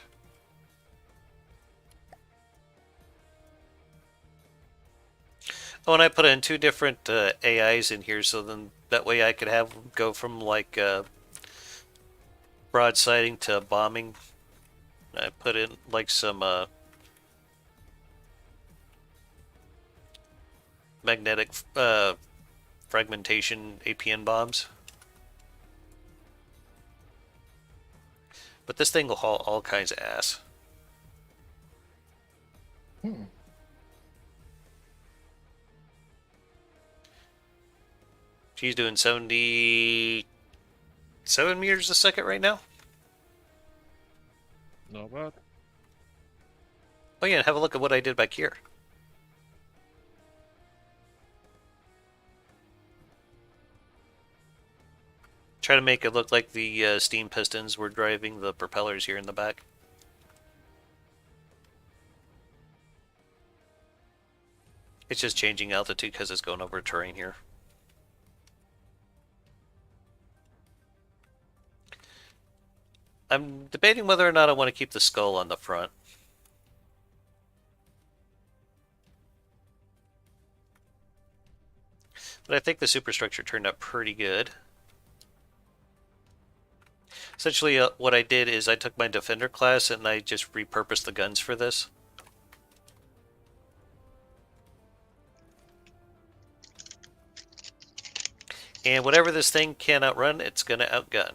Oh, and I put in 2 different AIs in here, so then that way I could have them go from like broadsiding to bombing. I put in like some magnetic fragmentation APN bombs. But this thing will haul all kinds of ass. Hmm. She's doing 77 meters a second right now. Not bad. Oh yeah, and have a look at what I did back here. Try to make it look like the steam pistons were driving the propellers here in the back. It's just changing altitude because it's going over terrain here. I'm debating whether or not I want to keep the skull on the front. But I think the superstructure turned out pretty good. Essentially, what I did is I took my Defender class and I just repurposed the guns for this. And whatever this thing can outrun, it's going to outgun.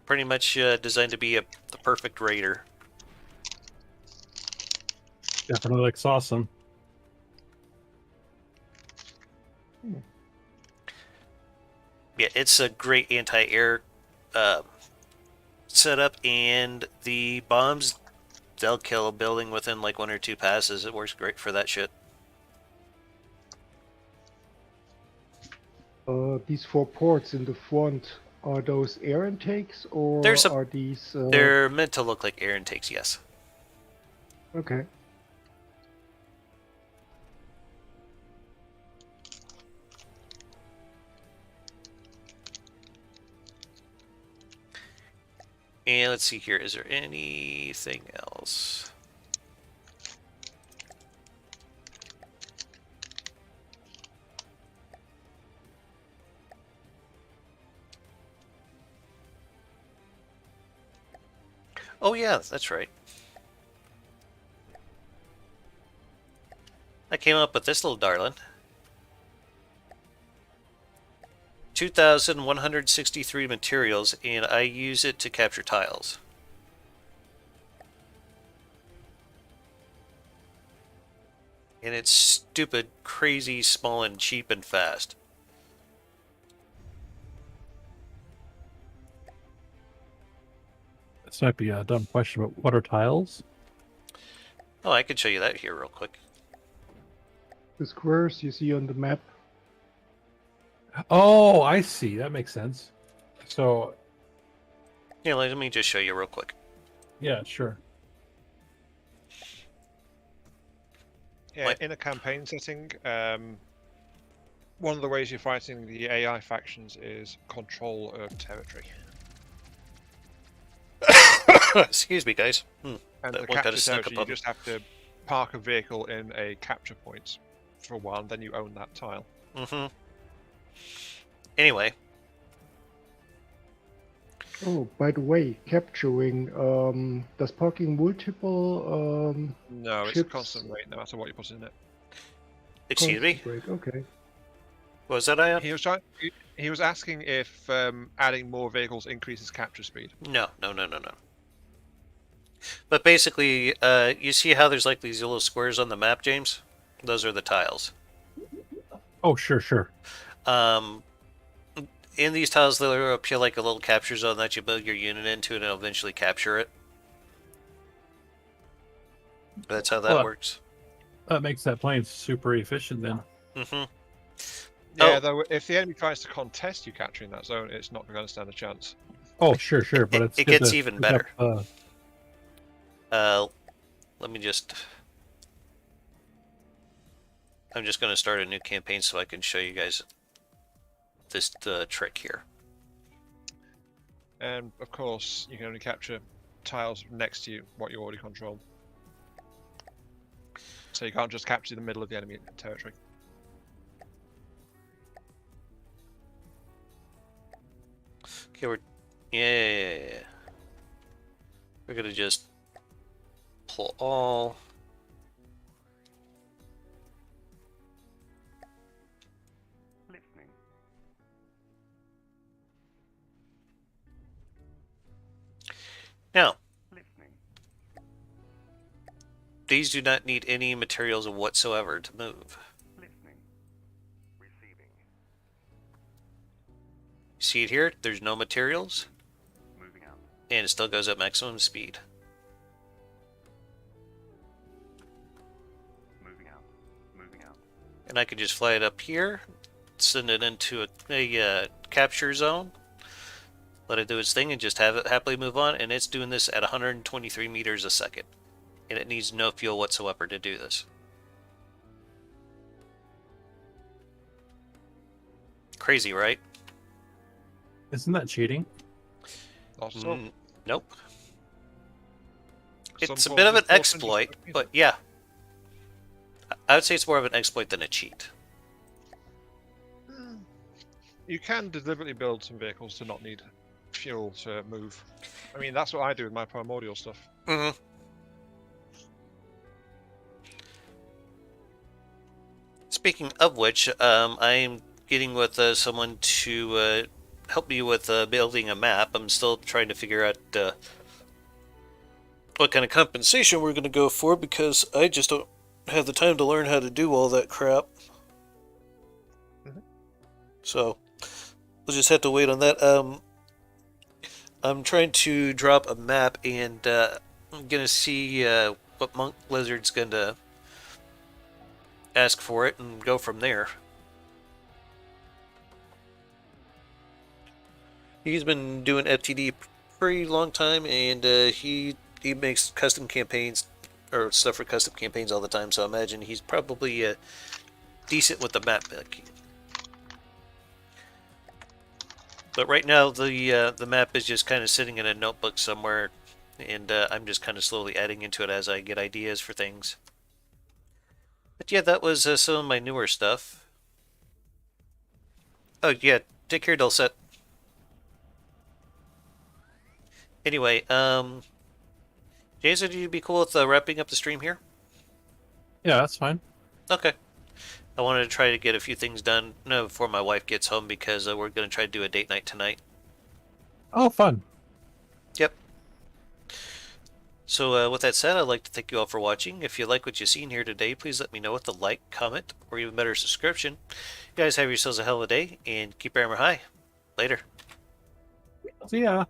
Pretty much designed to be the perfect raider. Definitely looks awesome. Yeah, it's a great anti-air setup, and the bombs, they'll kill a building within like 1 or 2 passes. It works great for that shit. These 4 ports in the front, are those air intakes or are these? They're meant to look like air intakes, yes. Okay. And let's see here, is there anything else? Oh yeah, that's right. I came up with this little darling. 2,163 materials, and I use it to capture tiles. And it's stupid, crazy, small, and cheap and fast. This might be a dumb question, but what are tiles? Oh, I could show you that here real quick. The squares you see on the map. Oh, I see. That makes sense. So, Yeah, let me just show you real quick. yeah, sure. Yeah, What? in a campaign setting, one of the ways you're fighting the AI factions is control of territory. Excuse me, guys. And That the one kinda capture snuck territory, up on you just have to park a vehicle in a capture point for a while, and then you own that tile. Mm-hmm. Anyway. Oh, by the way, capturing. Does parking multiple No, it's a ships? constant rate no matter what you put in it. Excuse me? concentrate? Okay. What was that, Ion? He was asking if adding more vehicles increases capture speed. No. But basically, you see how there's like these little squares on the map, James? Those are the tiles. Oh, sure. In these tiles, they'll appear like a little capture zone that you build your unit into, and it'll eventually capture it. That's how that Well, works. That makes that plane super efficient then. Mm-hmm. Yeah, Oh. though if the enemy tries to contest you capturing that zone, it's not going to stand a chance. Oh, sure. But it's It good gets to even pick better. up, Let me just... I'm just going to start a new campaign so I can show you guys this trick here. And of course, you can only capture tiles next to you, what you already control. So you can't just capture the middle of the enemy territory. Okay, yeah. We're gonna just pull all. Listening. Now, Listening. these do not need any materials whatsoever to move. Listening. Receiving. See it here? There's no materials, Moving out. and it still goes at maximum speed. Moving out. Moving out. And I can just fly it up here, send it into a capture zone, let it do its thing, and just have it happily move on. And it's doing this at 123 meters a second. And it needs no fuel whatsoever to do this. Crazy, right? Isn't that cheating? Not at all. Nope. Some It's a forms bit of an force and exploit, destruction. but yeah. I would say it's more of an exploit than a cheat. You can deliberately build some vehicles to not need fuel to move. I mean, that's what I do with my primordial stuff. Mm-hmm. Speaking of which, I'm getting with someone to help me with building a map. I'm still trying to figure out what kind of compensation we're going to go for, because I just don't have the time to learn how to do all that crap. So we'll just have to wait on that. I'm trying to drop a map, and I'm gonna see what Monk Lizard's gonna ask for it and go from there. He's been doing FTD pretty long time, and he makes custom campaigns or stuff for custom campaigns all the time. So I imagine he's probably decent with the map making. But right now, the map is just kind of sitting in a notebook somewhere, and I'm just kind of slowly adding into it as I get ideas for things. But yeah, that was some of my newer stuff. Oh yeah, take care, Dulcet. Anyway, Jason, you'd be cool with wrapping up the stream here? Yeah, that's fine. Okay. I wanted to try to get a few things done before my wife gets home, because we're going to try to do a date night tonight. Oh, fun. Yep. So with that said, I'd like to thank you all for watching. If you like what you've seen here today, please let me know with a like, comment, or even better, subscription. You guys have yourselves a hell of a day, and keep your armor high. Later. See ya.